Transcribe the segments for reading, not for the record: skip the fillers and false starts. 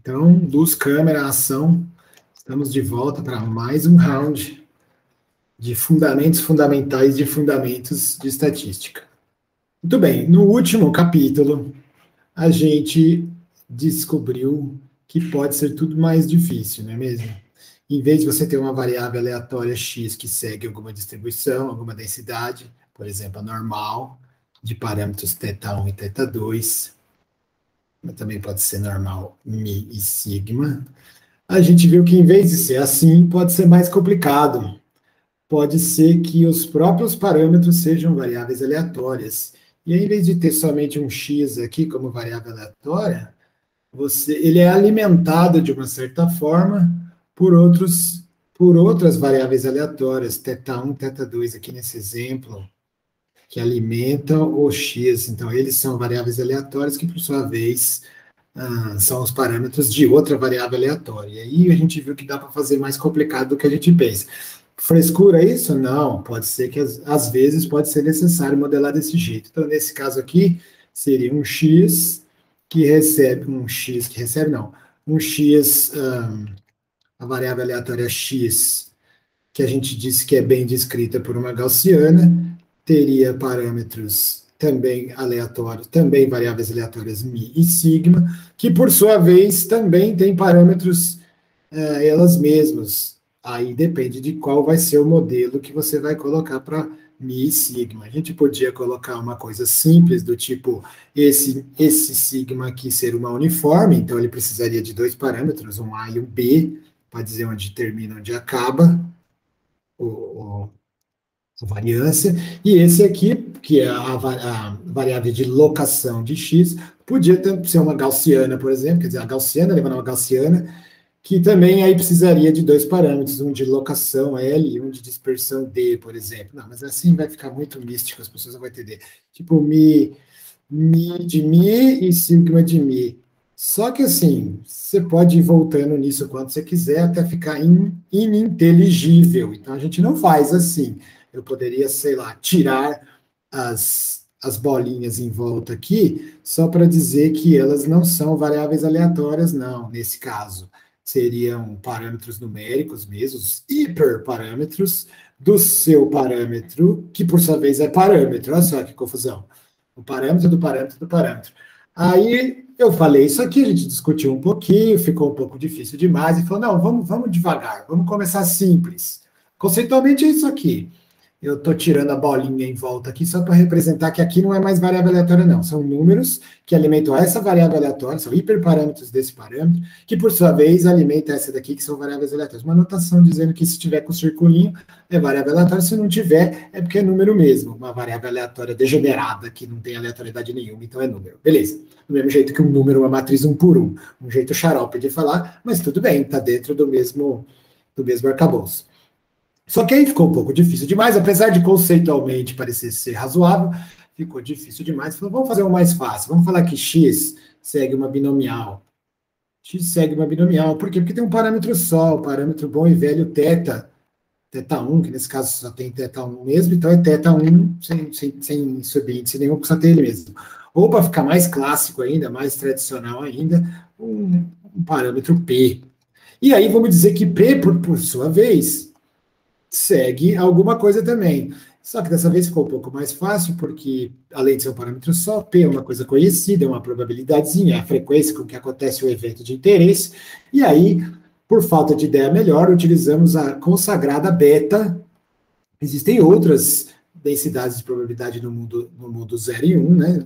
Então, luz, câmera, ação. Estamos de volta para mais um round de fundamentos fundamentais de fundamentos de estatística. Muito bem, no último capítulo, a gente descobriu que pode ser tudo mais difícil, não é mesmo? Em vez de você ter uma variável aleatória x que segue alguma distribuição, alguma densidade, por exemplo, a normal, de parâmetros θ1 e θ2, mas também pode ser normal mi e sigma, a gente viu que em vez de ser assim, pode ser mais complicado. Pode ser que os próprios parâmetros sejam variáveis aleatórias. E aí, em vez de ter somente um x aqui como variável aleatória, ele é alimentado de uma certa forma por outras variáveis aleatórias, θ1, θ2 aqui nesse exemplo, que alimentam o x. Então, eles são variáveis aleatórias que, por sua vez, são os parâmetros de outra variável aleatória. E aí a gente viu que dá para fazer mais complicado do que a gente pensa. Frescura isso? Não, pode ser que às vezes pode ser necessário modelar desse jeito. Então, nesse caso aqui, seria um x que recebe, a variável aleatória x, que a gente disse que é bem descrita por uma gaussiana, teria parâmetros também aleatórios, também variáveis aleatórias mi e sigma, que por sua vez também tem parâmetros elas mesmas. Aí depende de qual vai ser o modelo que você vai colocar para mi e sigma. A gente podia colocar uma coisa simples do tipo esse sigma aqui ser uma uniforme, então ele precisaria de dois parâmetros, um a e um b, para dizer onde termina, onde acaba a variância, e esse aqui, que é a variável de locação de x, podia ser uma gaussiana, por exemplo, quer dizer, a gaussiana levando uma gaussiana, que também aí precisaria de dois parâmetros, um de locação L e um de dispersão D, por exemplo. Não, mas assim vai ficar muito místico, as pessoas não vão entender. Tipo, mi de mi e sigma de mi. Só que assim, você pode ir voltando nisso quanto você quiser, até ficar ininteligível. Então, a gente não faz assim. Eu poderia, sei lá, tirar as bolinhas em volta aqui, só para dizer que elas não são variáveis aleatórias, não, nesse caso. Seriam parâmetros numéricos mesmo, os hiperparâmetros do seu parâmetro, que por sua vez é parâmetro. Olha só que confusão. O parâmetro do parâmetro do parâmetro. Aí eu falei isso aqui, a gente discutiu um pouquinho, ficou um pouco difícil demais, e falou, não, vamos devagar, vamos começar simples. Conceitualmente é isso aqui. Eu estou tirando a bolinha em volta aqui só para representar que aqui não é mais variável aleatória, não. São números que alimentam essa variável aleatória, são hiperparâmetros desse parâmetro, que por sua vez alimenta essa daqui, que são variáveis aleatórias. Uma anotação dizendo que se tiver com circulinho é variável aleatória, se não tiver é porque é número mesmo. Uma variável aleatória degenerada, que não tem aleatoriedade nenhuma, então é número. Beleza. Do mesmo jeito que um número é uma matriz 1 por 1. Um jeito xarope de falar, mas tudo bem, está dentro do mesmo arcabouço. Só que aí ficou um pouco difícil demais, apesar de conceitualmente parecer ser razoável, ficou difícil demais. Falou, vamos fazer um mais fácil, vamos falar que x segue uma binomial. X segue uma binomial, por quê? Porque tem um parâmetro só, o parâmetro bom e velho θ1, que nesse caso só tem θ1 mesmo, então é θ1 sem subíndice nenhum, só tem ele mesmo. Ou para ficar mais clássico ainda, mais tradicional ainda, um parâmetro p. E aí vamos dizer que p, por sua vez, segue alguma coisa também. Só que dessa vez ficou um pouco mais fácil, porque além de ser um parâmetro só, P é uma coisa conhecida, é uma probabilidadezinha, é a frequência com que acontece o evento de interesse, e aí, por falta de ideia melhor, utilizamos a consagrada beta. Existem outras densidades de probabilidade no mundo 0 e 1, né?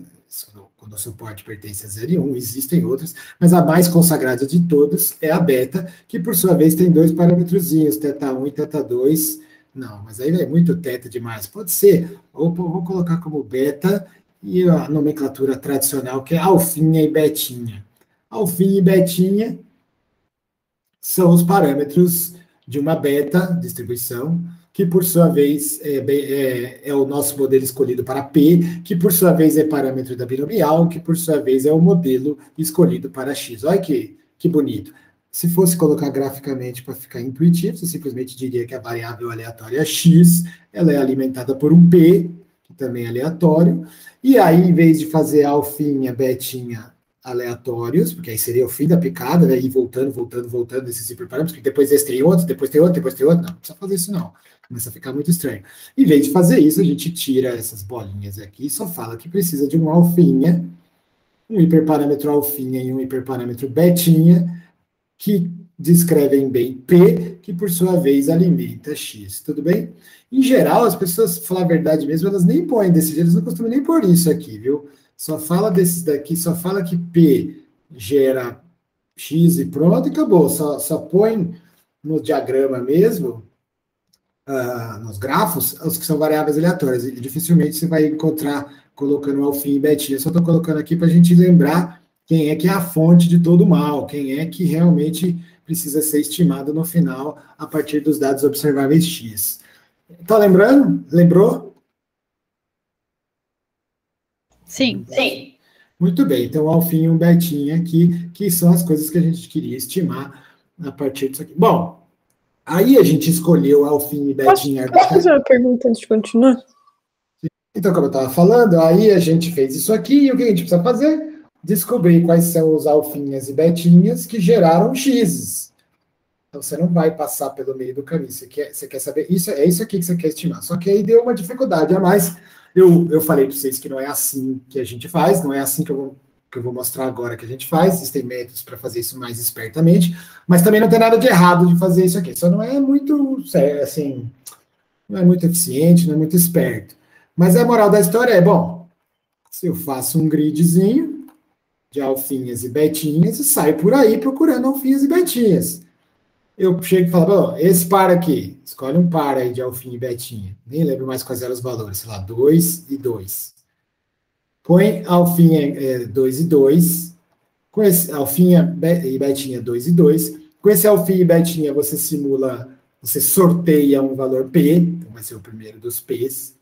Quando o suporte pertence a 0 e 1, existem outras, mas a mais consagrada de todas é a beta, que por sua vez tem dois parâmetrozinhos, θ1 e θ2. Não, mas aí é muito θ demais. Pode ser, ou vou colocar como beta e a nomenclatura tradicional, que é alfinha e betinha. Alfinha e betinha são os parâmetros de uma beta distribuição, que por sua vez é o nosso modelo escolhido para P, que por sua vez é parâmetro da binomial, que por sua vez é o modelo escolhido para X. Olha que bonito. Se fosse colocar graficamente para ficar intuitivo, você simplesmente diria que a variável aleatória X, ela é alimentada por um P, que também é aleatório, e aí, em vez de fazer alfinha, betinha aleatórios, porque aí seria o fim da picada, né? E voltando esses hiperparâmetros, porque depois esse tem outro, depois tem outro, depois tem outro. Não precisa fazer isso, não. Começa a ficar muito estranho. Em vez de fazer isso, a gente tira essas bolinhas aqui e só fala que precisa de um alfinha, um hiperparâmetro alfinha e um hiperparâmetro betinha, que descrevem bem P, que por sua vez alimenta X, tudo bem? Em geral, as pessoas, pra falar a verdade mesmo, elas nem põem desse jeito, eles não costumam nem pôr isso aqui, viu? Só fala desses daqui, só fala que P gera X e pronto, e acabou. Só põe no diagrama mesmo, nos grafos, os que são variáveis aleatórias. E dificilmente você vai encontrar colocando alfim e betinha. Eu só estou colocando aqui para a gente lembrar quem é que é a fonte de todo o mal, quem é que realmente precisa ser estimado no final a partir dos dados observáveis X. Tá lembrando? Lembrou? Sim. Sim. Muito bem, então alfim e um betinha aqui, que são as coisas que a gente queria estimar a partir disso aqui. Bom, aí a gente escolheu alfim e betinha. Posso fazer uma pergunta antes de continuar? Então, como eu estava falando, aí a gente fez isso aqui, e o que a gente precisa fazer? Descobrir quais são os alfinhas e betinhas que geraram x's. Então, você não vai passar pelo meio do caminho. Você quer saber, é isso aqui que você quer estimar. Só que aí deu uma dificuldade a mais. Eu falei para vocês que não é assim que a gente faz, não é assim que eu vou mostrar agora que a gente faz. Existem métodos para fazer isso mais espertamente, mas também não tem nada de errado de fazer isso aqui. Só não é muito, assim, não é muito eficiente, não é muito esperto. Mas a moral da história é, bom, se eu faço um gridzinho de alfinhas e betinhas e saio por aí procurando alfinhas e betinhas. Eu chego e falo, bom, esse par aqui, escolhe um par aí de alfinha e betinha. Nem lembro mais quais eram os valores, sei lá, 2 e 2. Põe alfinha 2 e 2, com esse alfinha e betinha 2 e 2. Com esse alfinha e betinha você simula, você sorteia um valor P, então vai ser o primeiro dos P's,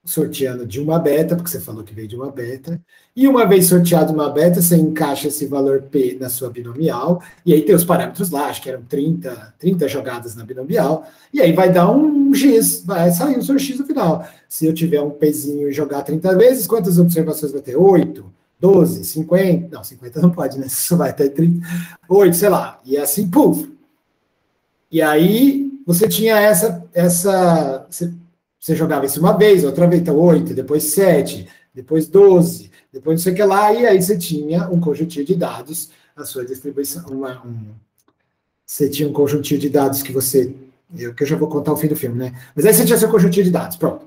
sorteando de uma beta, porque você falou que veio de uma beta, e uma vez sorteado uma beta, você encaixa esse valor P na sua binomial, e aí tem os parâmetros lá, acho que eram 30 jogadas na binomial, e aí vai dar um X, vai sair o seu X no final. Se eu tiver um Pzinho e jogar 30 vezes, quantas observações vai ter? 8, 12, 50, não, 50 não pode, né? Só vai ter 30, 8, sei lá, e assim, puf. E aí, você tinha você jogava isso uma vez, outra vez, então 8, depois 7, depois 12, depois não sei o que lá, e aí você tinha um conjuntinho de dados, a sua distribuição, você tinha um conjuntinho de dados que eu já vou contar o fim do filme, né? Mas aí você tinha seu conjuntinho de dados, pronto.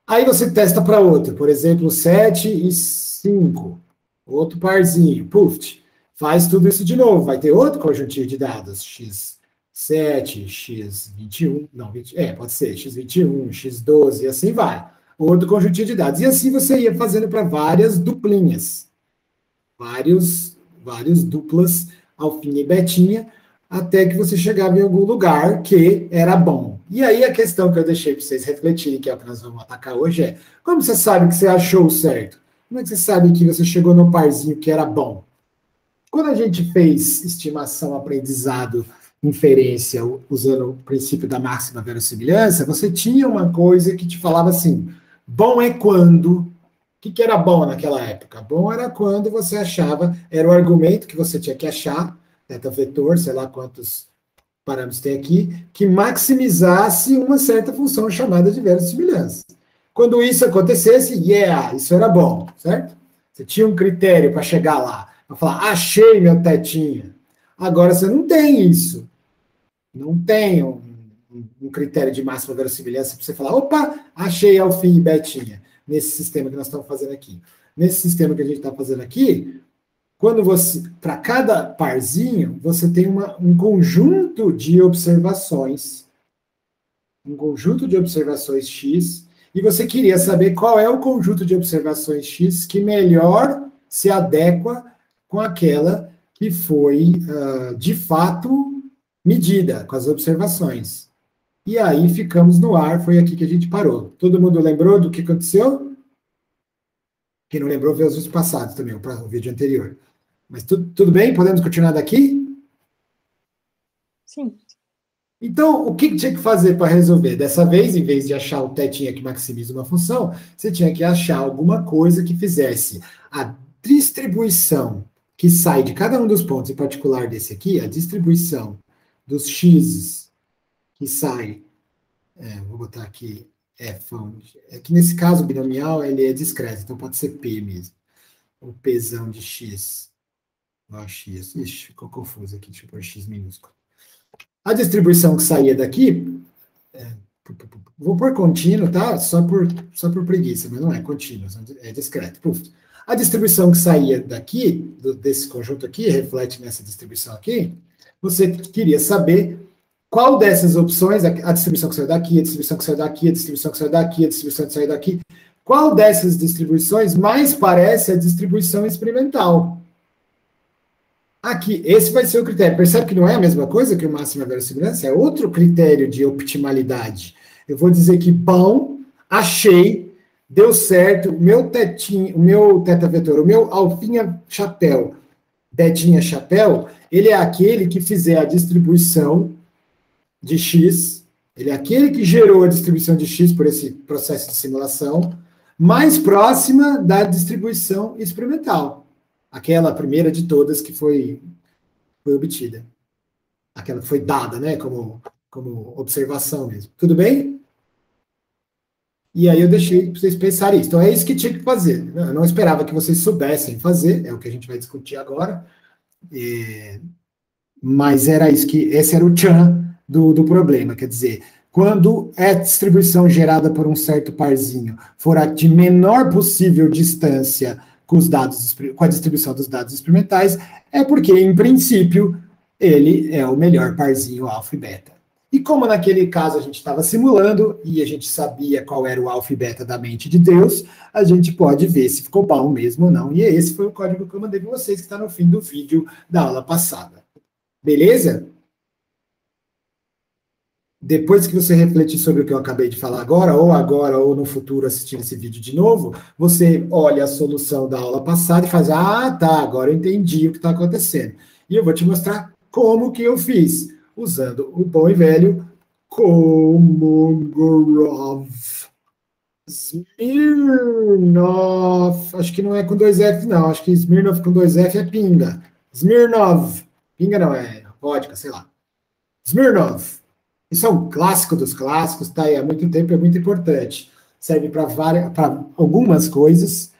Aí você testa para outro, por exemplo, 7 e 5, outro parzinho, puf, faz tudo isso de novo, vai ter outro conjuntinho de dados, x7, x21, não, pode ser, x21, x12, e assim vai. Outro conjuntinho de dados. E assim você ia fazendo para várias duplinhas. Vários duplas, alfinha e betinha, até que você chegava em algum lugar que era bom. E aí a questão que eu deixei para vocês refletirem, que é o que nós vamos atacar hoje, é como você sabe que você achou o certo? Como é que você sabe que você chegou num parzinho que era bom? Quando a gente fez estimação, aprendizado, inferência, usando o princípio da máxima verossimilhança, você tinha uma coisa que te falava assim, bom é quando... O que era bom naquela época? Bom era quando você achava, era o argumento que você tinha que achar, θ vetor, sei lá quantos parâmetros tem aqui, que maximizasse uma certa função chamada de verossimilhança. Quando isso acontecesse, isso era bom, certo? Você tinha um critério para chegar lá, para falar, achei meu tetinha. Agora você não tem isso. Não tem um critério de máxima verossimilhança para você falar, opa, achei alfim e betinha, nesse sistema que nós estamos fazendo aqui. Nesse sistema que a gente está fazendo aqui, quando para cada parzinho, você tem um conjunto de observações, X, e você queria saber qual é o conjunto de observações X que melhor se adequa com aquela que foi, de fato, medida, com as observações. E aí ficamos no ar, foi aqui que a gente parou. Todo mundo lembrou do que aconteceu? Quem não lembrou, vê os vídeos passados também, o vídeo anterior. Mas tudo bem? Podemos continuar daqui? Sim. Então, o que tinha que fazer para resolver? Dessa vez, em vez de achar o tetinha que maximiza uma função, você tinha que achar alguma coisa que fizesse a distribuição que sai de cada um dos pontos, em particular desse aqui, a distribuição dos x's que sai, vou botar aqui, é que nesse caso o binomial ele é discreto, então pode ser P mesmo, o Pzão de x, ó, x, ixi, ficou confuso aqui, deixa eu pôr x minúsculo. A distribuição que saía daqui, vou pôr contínuo, tá? Só por preguiça, mas não é contínuo, é discreto. Puf. A distribuição que saía daqui, desse conjunto aqui, reflete nessa distribuição aqui, você queria saber qual dessas opções, a distribuição que saiu daqui, a distribuição que saiu daqui, a distribuição que saiu daqui, a distribuição que saiu daqui, qual dessas distribuições mais parece a distribuição experimental? Aqui, esse vai ser o critério. Percebe que não é a mesma coisa que o máximo verossimilhança? É outro critério de optimalidade. Eu vou dizer que, bom, achei, deu certo, o meu teta-vetor, o meu alfinha chapéu, betinha chapéu, ele é aquele que fizer a distribuição de x, ele é aquele que gerou a distribuição de x por esse processo de simulação, mais próxima da distribuição experimental. Aquela primeira de todas que foi obtida. Aquela que foi dada, né, como observação mesmo. Tudo bem? E aí eu deixei para vocês pensarem isso. Então é isso que tinha que fazer. Eu não esperava que vocês soubessem fazer, é o que a gente vai discutir agora. Mas era isso esse era o tchan do problema. Quer dizer, quando a distribuição gerada por um certo parzinho for a de menor possível distância com a distribuição dos dados experimentais, é porque, em princípio, ele é o melhor parzinho alfa e beta. E como naquele caso a gente estava simulando, e a gente sabia qual era o alfa e beta da mente de Deus, a gente pode ver se ficou bom mesmo ou não. E esse foi o código que eu mandei para vocês, que está no fim do vídeo da aula passada. Beleza? Depois que você refletir sobre o que eu acabei de falar agora ou no futuro assistir esse vídeo de novo, você olha a solução da aula passada e faz, tá, agora eu entendi o que está acontecendo. E eu vou te mostrar como que eu fiz, usando o bom e velho Kolmogorov Smirnov, acho que não é com 2F não, acho que Smirnov com 2F é pinga. Smirnov, pinga não, é vodka, sei lá. Smirnov. Isso é um clássico dos clássicos, tá aí há muito tempo, é muito importante. Serve para algumas coisas,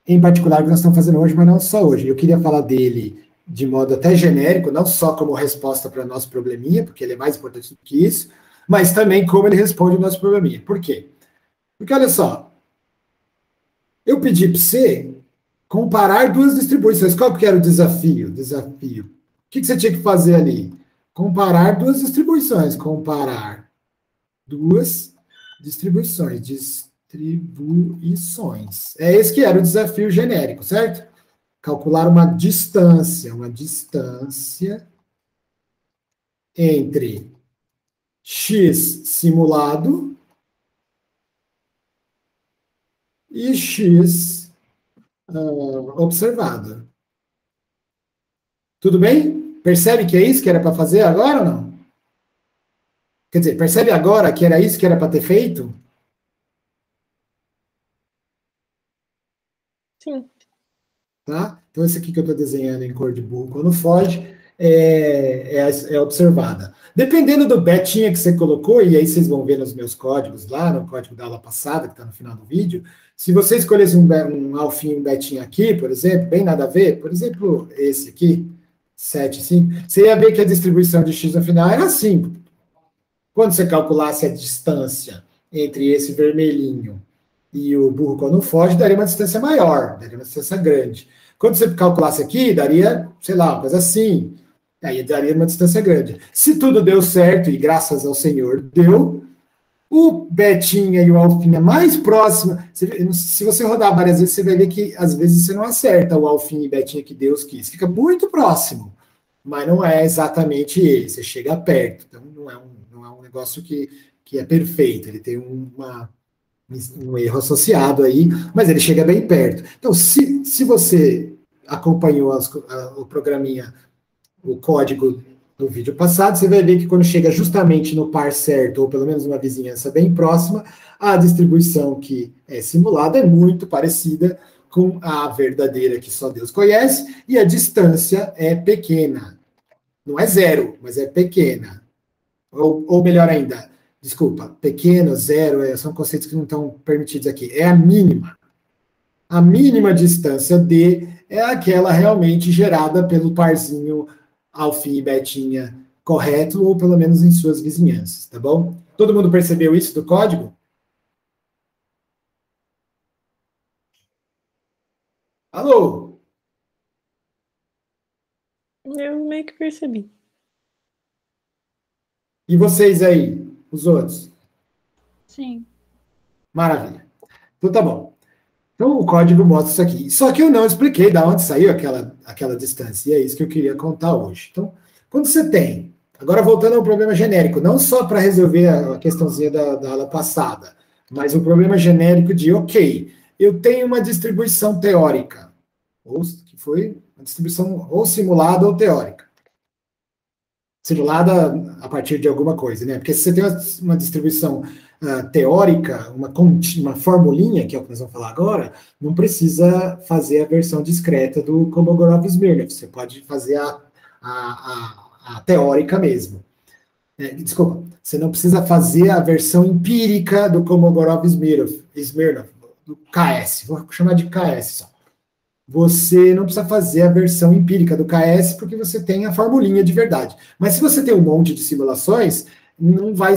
em particular que nós estamos fazendo hoje, mas não só hoje. Eu queria falar dele de modo até genérico, não só como resposta para o nosso probleminha, porque ele é mais importante do que isso, mas também como ele responde o nosso probleminha. Por quê? Porque, olha só, eu pedi para você comparar duas distribuições. Qual que era o desafio? O que você tinha que fazer ali? Comparar duas distribuições. Comparar duas distribuições. É esse que era o desafio genérico, certo? Calcular uma distância entre x simulado e x observado. Tudo bem? Percebe que é isso que era para fazer agora ou não? Quer dizer, percebe agora que era isso que era para ter feito? Sim. Tá? Então, esse aqui que eu estou desenhando em cor de burro quando foge é observada. Dependendo do betinha que você colocou, e aí vocês vão ver nos meus códigos lá, no código da aula passada, que está no final do vídeo, se você escolhesse um alfinho, um betinha aqui, por exemplo, bem nada a ver, por exemplo, esse aqui, 7, 5, você ia ver que a distribuição de x no final era assim. Quando você calculasse a distância entre esse vermelhinho e o burro quando foge, daria uma distância maior, daria uma distância grande. Quando você calculasse aqui, daria, sei lá, uma coisa assim, aí daria uma distância grande. Se tudo deu certo, e graças ao Senhor deu, o betinha e o alfinha mais próximo, se você rodar várias vezes, você vai ver que às vezes você não acerta o alfinha e betinha que Deus quis. Fica muito próximo, mas não é exatamente ele. Você chega perto. Então não é um negócio que é perfeito. Ele tem um erro associado aí, mas ele chega bem perto. Então, se você acompanhou o programinha, o código do vídeo passado, você vai ver que quando chega justamente no par certo, ou pelo menos uma vizinhança bem próxima, a distribuição que é simulada é muito parecida com a verdadeira que só Deus conhece, e a distância é pequena. Não é zero, mas é pequena. Ou melhor ainda, desculpa, pequeno, zero, são conceitos que não estão permitidos aqui. É a mínima. A mínima distância D é aquela realmente gerada pelo parzinho alfim e betinha correto, ou pelo menos em suas vizinhanças, tá bom? Todo mundo percebeu isso do código? Alô? Eu meio que percebi. E vocês aí, os outros? Sim. Maravilha. Então tá bom. Então o código mostra isso aqui. Só que eu não expliquei de onde saiu aquela distância. E é isso que eu queria contar hoje. Então, quando você tem... Agora voltando ao problema genérico, não só para resolver a questãozinha da aula passada, mas o problema genérico de, ok, eu tenho uma distribuição teórica, ou que foi uma distribuição ou simulada ou teórica. Simulada a partir de alguma coisa, né? Porque se você tem uma distribuição teórica, uma formulinha, que é o que nós vamos falar agora, não precisa fazer a versão discreta do Kolmogorov-Smirnov. Você pode fazer a teórica mesmo. Desculpa, você não precisa fazer a versão empírica do Kolmogorov-Smirnov, do KS. Vou chamar de KS só. Você não precisa fazer a versão empírica do KS porque você tem a formulinha de verdade. Mas se você tem um monte de simulações, não vai...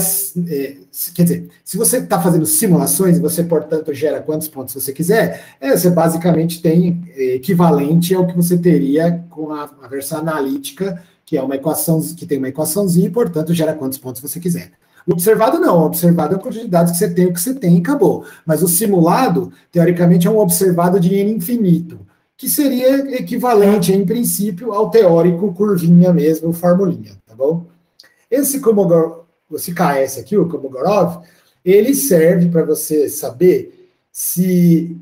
quer dizer, se você está fazendo simulações e você, portanto, gera quantos pontos você quiser, você basicamente tem equivalente ao que você teria com a versão analítica, que é uma equação, que tem uma equaçãozinha e, portanto, gera quantos pontos você quiser. O observado não, o observado é a quantidade de dados que você tem, o que você tem e acabou. Mas o simulado, teoricamente, é um observado de N infinito, que seria equivalente, em princípio, ao teórico curvinha mesmo, formulinha, tá bom? Esse KS aqui, o Kolmogorov, ele serve para você saber se...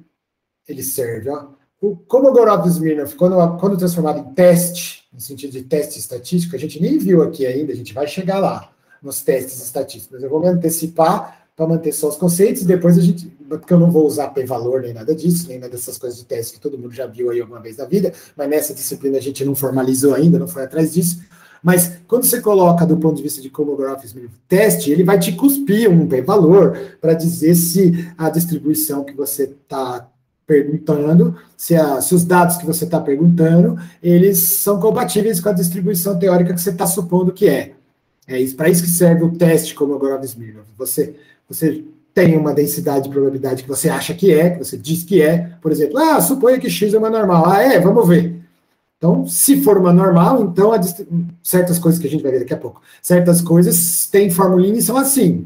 Ele serve, ó. O Kolmogorov-Smirnov, quando transformado em teste, no sentido de teste estatístico, a gente nem viu aqui ainda, a gente vai chegar lá, nos testes estatísticos. Eu vou me antecipar para manter só os conceitos, e depois a gente, porque eu não vou usar p-valor nem nada disso, nem nada dessas coisas de teste que todo mundo já viu aí alguma vez na vida, mas nessa disciplina a gente não formalizou ainda, não foi atrás disso. Mas quando você coloca do ponto de vista de Kolmogorov-Smirnov teste, ele vai te cuspir um p-valor para dizer se a distribuição que você está perguntando, se os dados que você está perguntando, eles são compatíveis com a distribuição teórica que você está supondo que é. É isso, para isso que serve o teste Kolmogorov-Smirnov. Você tem uma densidade de probabilidade que você acha que você diz que é, por exemplo, suponha que X é uma normal. Vamos ver. Então, se for uma normal, então certas coisas que a gente vai ver daqui a pouco, certas coisas têm formulinha e são assim.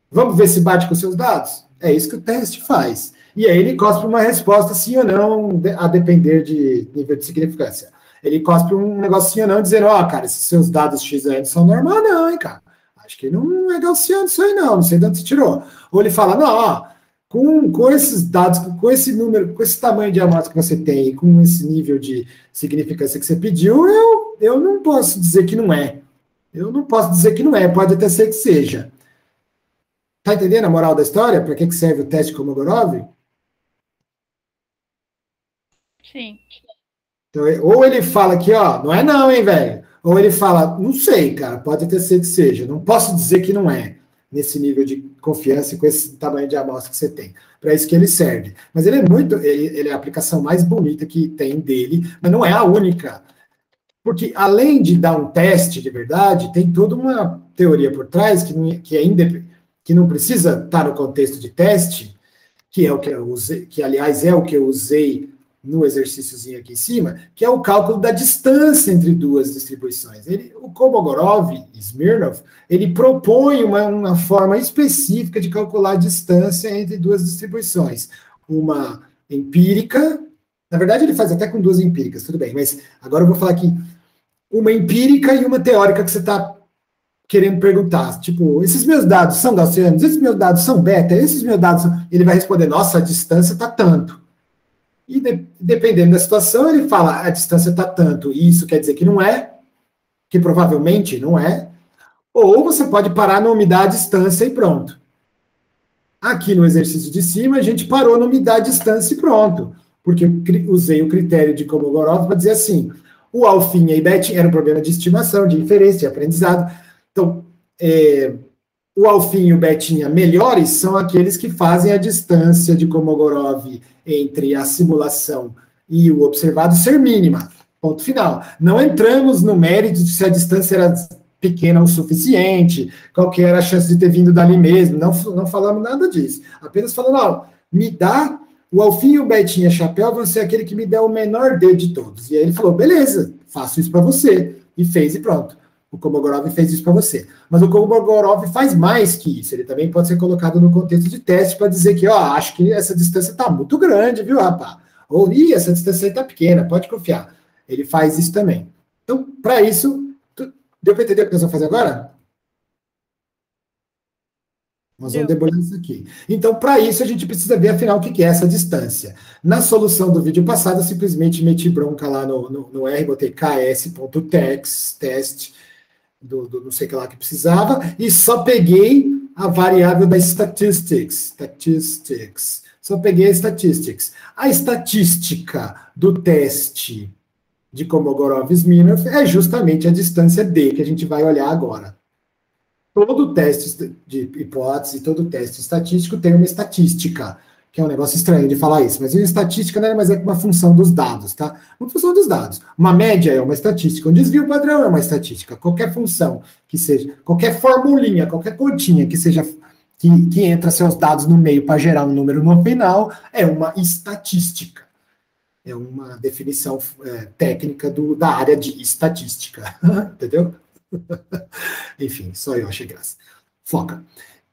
Vamos ver se bate com os seus dados? É isso que o teste faz. E aí ele cospe uma resposta sim ou não, a depender de nível de significância. Ele cospe um negocinho ou não, dizendo, cara, esses seus dados XN são normal não, hein, cara. Acho que não é gaussiano isso aí não sei de onde você tirou. Ou ele fala, não, com esses dados, com esse número, com esse tamanho de amostra que você tem, com esse nível de significância que você pediu, eu não posso dizer que não é. Eu não posso dizer que não é, pode até ser que seja. Tá entendendo a moral da história? Para que serve o teste Kolmogorov? Sim. Então, ou ele fala aqui, não é não, hein, velho? Ou ele fala, não sei, cara, pode até ser que seja, não posso dizer que não é, nesse nível de confiança e com esse tamanho de amostra que você tem. Para isso que ele serve. Mas ele é a aplicação mais bonita que tem dele, mas não é a única. Porque além de dar um teste de verdade, tem toda uma teoria por trás que não precisa estar no contexto de teste, que é o que eu usei, que aliás é o que eu usei no exercíciozinho aqui em cima, que é o cálculo da distância entre duas distribuições. O Kolmogorov-Smirnov, ele propõe uma forma específica de calcular a distância entre duas distribuições. Uma empírica, na verdade ele faz até com duas empíricas, tudo bem, mas agora eu vou falar aqui, uma empírica e uma teórica que você está querendo perguntar, tipo, esses meus dados são gaussianos, esses meus dados são beta, esses meus dados são... Ele vai responder, nossa, a distância está tanto. E dependendo da situação, ele fala, a distância está tanto, e isso quer dizer que não é, que provavelmente não é, ou você pode parar no me dá a distância e pronto. Aqui no exercício de cima, a gente parou no me dá a distância e pronto. porque eu usei o critério de Kolmogorov para dizer assim, o alfinha e betinha era um problema de estimação, de inferência, de aprendizado. Então, o alfinha e o betinha melhores são aqueles que fazem a distância de Kolmogorov entre a simulação e o observado ser mínima. Ponto final. Não entramos no mérito de se a distância era pequena o suficiente, qual que era a chance de ter vindo dali mesmo. Não falamos nada disso. Apenas falando, ó, me dá o alfinha, o betinha, chapéu, vão ser aquele que me der o menor D de todos. E aí ele falou, beleza, faço isso para você. E fez e pronto. O Kolmogorov fez isso para você. Mas o Kolmogorov faz mais que isso. Ele também pode ser colocado no contexto de teste para dizer que, ó, acho que essa distância está muito grande, viu, rapaz? Ou, essa distância aí está pequena, pode confiar. Ele faz isso também. Então, para isso, deu para entender o que nós vamos fazer agora? Nós vamos debulhar isso aqui. Então, para isso, a gente precisa ver, afinal, o que é essa distância. Na solução do vídeo passado, eu simplesmente meti bronca lá no R, botei ks.text, teste, do não sei o que lá que precisava, e só peguei a variável da statistics. Só peguei a statistics. A estatística do teste de Kolmogorov-Smirnov é justamente a distância D, que a gente vai olhar agora. Todo teste de hipótese, todo teste estatístico tem uma estatística, que é um negócio estranho de falar isso, mas a estatística não é mais uma função dos dados, tá? Uma função dos dados. Uma média é uma estatística, um desvio padrão é uma estatística. Qualquer função que seja, qualquer formulinha, qualquer continha que seja, que entra seus dados no meio para gerar um número no final, é uma estatística. É uma definição técnica da área de estatística. Entendeu? Enfim, só eu achei graça. Foca.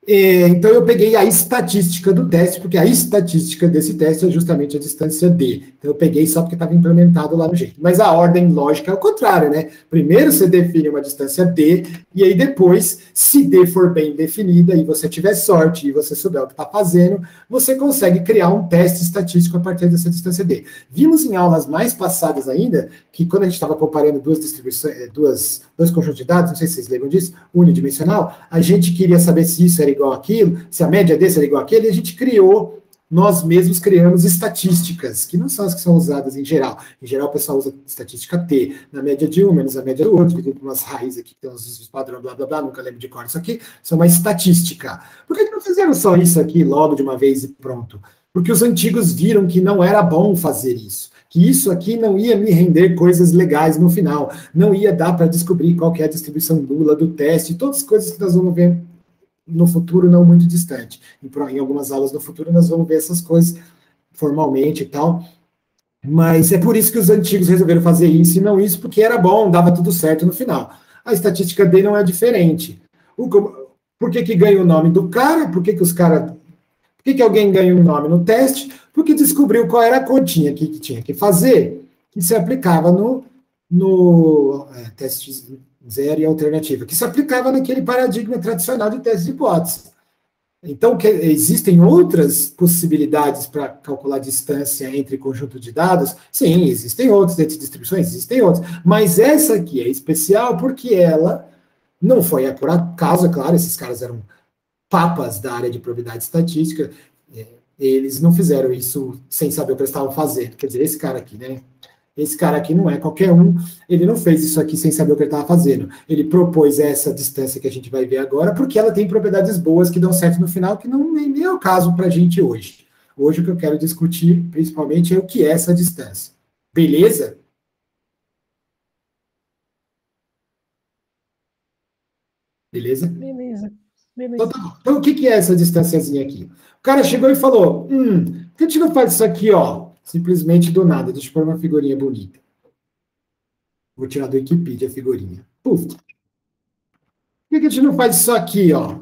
Então, eu peguei a estatística do teste, porque a estatística desse teste é justamente a distância D. Então, eu peguei só porque estava implementado lá no jeito. Mas a ordem lógica é o contrário, né? Primeiro você define uma distância D, e aí depois, se D for bem definida, e você tiver sorte, e você souber o que está fazendo, você consegue criar um teste estatístico a partir dessa distância D. Vimos em aulas mais passadas ainda, que quando a gente estava comparando duas distribuições, dois conjuntos de dados, não sei se vocês lembram disso, unidimensional, a gente queria saber se isso era igual àquilo, se a média desse era igual àquele, e a gente nós mesmos criamos estatísticas, que não são as que são usadas em geral. Em geral, o pessoal usa estatística T, na média de um, menos a média do outro, dividido por umas raízes aqui, que tem uns padrões, blá, blá, blá, nunca lembro de cor isso aqui, isso é uma estatística. Por que não fizeram só isso aqui logo de uma vez e pronto? Porque os antigos viram que não era bom fazer isso, que isso aqui não ia me render coisas legais no final, não ia dar para descobrir qual que é a distribuição nula do teste, todas as coisas que nós vamos ver no futuro não muito distante. Em algumas aulas no futuro nós vamos ver essas coisas formalmente e tal, mas é por isso que os antigos resolveram fazer isso e não isso, porque era bom, dava tudo certo no final. A estatística dele não é diferente. Por que ganha o nome do cara? Por que alguém ganha um nome no teste? Porque descobriu qual era a continha que tinha que fazer, que se aplicava no teste zero e alternativa, que se aplicava naquele paradigma tradicional de teste de hipótese. Então, existem outras possibilidades para calcular distância entre conjunto de dados? Sim, existem outras, entre distribuições existem outras, mas essa aqui é especial porque ela não foi por acaso, é claro, esses caras eram papas da área de probabilidade estatística, eles não fizeram isso sem saber o que eles estavam fazendo, quer dizer, esse cara aqui, né? Esse cara aqui não é qualquer um, ele não fez isso aqui sem saber o que ele estava fazendo. Ele propôs essa distância que a gente vai ver agora, porque ela tem propriedades boas que dão certo no final, que não nem é o caso para a gente hoje. Hoje o que eu quero discutir, principalmente, é o que é essa distância. Beleza? Beleza? Beleza. Então, tá bom. Então, o que é essa distânciazinha aqui? O cara chegou e falou, por que a gente não faz isso aqui, ó? Simplesmente do nada. Deixa eu pôr uma figurinha bonita. Vou tirar do Wikipedia a figurinha. Puf. Por que a gente não faz isso aqui, ó?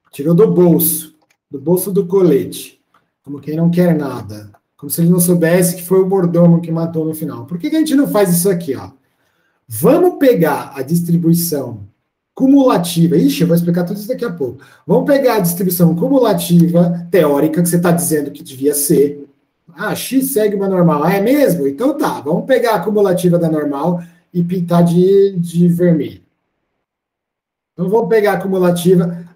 Tirou do bolso do colete. Como quem não quer nada. Como se ele não soubesse que foi o mordomo que matou no final. Por que a gente não faz isso aqui, ó? Vamos pegar a distribuição cumulativa. Ixi, eu vou explicar tudo isso daqui a pouco. Vamos pegar a distribuição cumulativa teórica que você está dizendo que devia ser. Ah, X segue uma normal. Ah, é mesmo? Então tá, vamos pegar a cumulativa da normal e pintar de vermelho. Então vamos pegar a cumulativa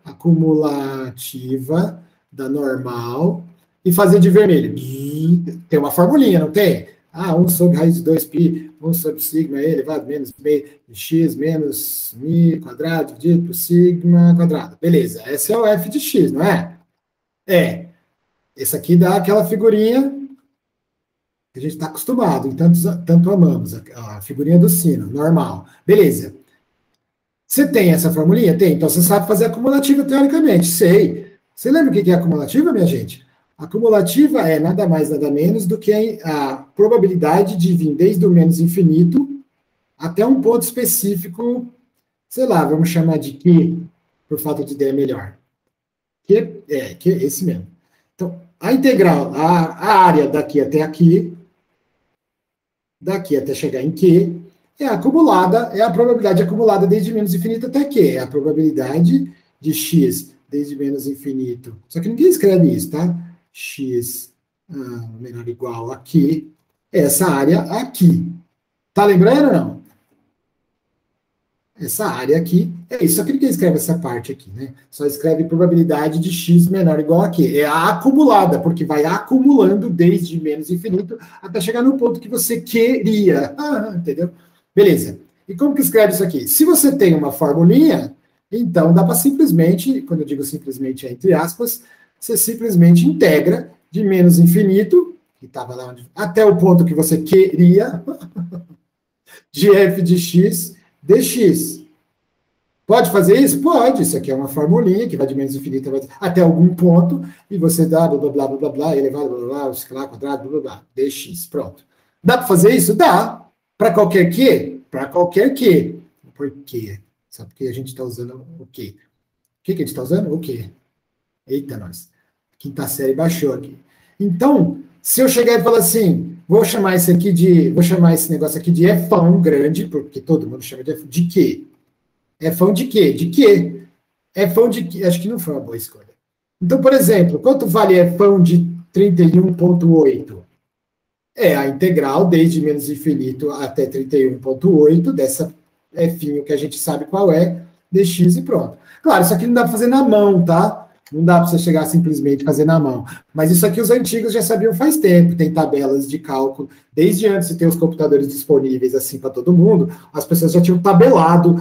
da normal e fazer de vermelho. E tem uma formulinha, não tem? 1 sobre raiz de 2π, 1 sobre sigma elevado menos meio de x menos mi quadrado dividido por sigma quadrado. Beleza, esse é o f de x, não é? Esse aqui dá aquela figurinha que a gente está acostumado, e tanto amamos, a figurinha do sino, normal. Beleza. Você tem essa formulinha? Tem. Então você sabe fazer acumulativa teoricamente. Sei. Você lembra o que é acumulativa, minha gente? Acumulativa é nada mais, nada menos do que a probabilidade de vir desde o menos infinito até um ponto específico, sei lá, vamos chamar de Q, por falta de ideia melhor. Q é esse mesmo. Então, a integral, a área daqui até aqui, daqui até chegar em Q, é acumulada, é a probabilidade acumulada desde menos infinito até Q. É a probabilidade de x desde menos infinito. Só que ninguém escreve isso, tá? X menor ou igual a Q. Essa área aqui. Tá lembrando ou não? Essa área aqui é isso. Só que ninguém escreve essa parte aqui, né? Só escreve probabilidade de x menor ou igual a Q. É a acumulada, porque vai acumulando desde menos infinito até chegar no ponto que você queria. Entendeu? Beleza. E como que escreve isso aqui? Se você tem uma formulinha, então dá para simplesmente, quando eu digo simplesmente é entre aspas, você simplesmente integra de menos infinito, que estava lá onde, até o ponto que você queria, de f de x dx. Pode fazer isso? Pode. Isso aqui é uma formulinha que vai de menos infinito até algum ponto, e você dá blá, blá, blá, blá, blá, blá, elevado, blá, blá, blá, escalar, quadrado, blá, blá, blá, dx. Pronto. Dá para fazer isso? Dá. Para qualquer Q? Para qualquer Q. Por quê? Só porque a gente está usando o quê? O que a gente está usando? O quê? Eita, nós. Quinta série baixou aqui. Então, se eu chegar e falar assim, vou chamar esse negócio aqui de Fão grande, porque todo mundo chama de quê? Fão de quê? De quê? Fão de quê? Acho que não foi uma boa escolha. Então, por exemplo, quanto vale Fão de 31,8? É a integral desde menos infinito até 31,8 dessa f que a gente sabe qual é, dx e pronto. Claro, isso aqui não dá para fazer na mão, tá? Não dá para você chegar simplesmente fazer na mão. Mas isso aqui os antigos já sabiam faz tempo. Tem tabelas de cálculo. Desde antes de ter os computadores disponíveis assim para todo mundo, as pessoas já tinham tabelado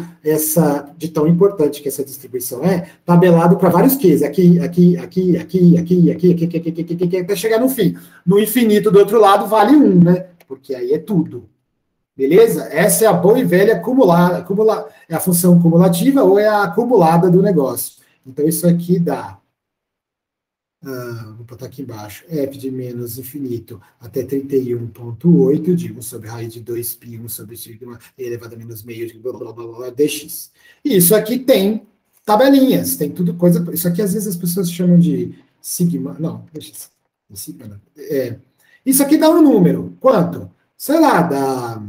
de tão importante que essa distribuição tabelado para vários Qs. Aqui, até chegar no fim. No infinito do outro lado vale 1, né? Porque aí é tudo. Beleza? Essa é a boa e velha acumular. É a função cumulativa ou é a acumulada do negócio. Então, isso aqui dá, vou botar aqui embaixo, f de menos infinito até 31,8, de 1 sobre raiz de 2π, 1 sobre sigma elevado a menos meio, de blá, blá, blá, blá, dx. E isso aqui tem tabelinhas, tem tudo coisa. Isso aqui, às vezes, as pessoas chamam de sigma. Não, deixa isso. Sigma, não. Isso aqui dá um número. Quanto? Sei lá, dá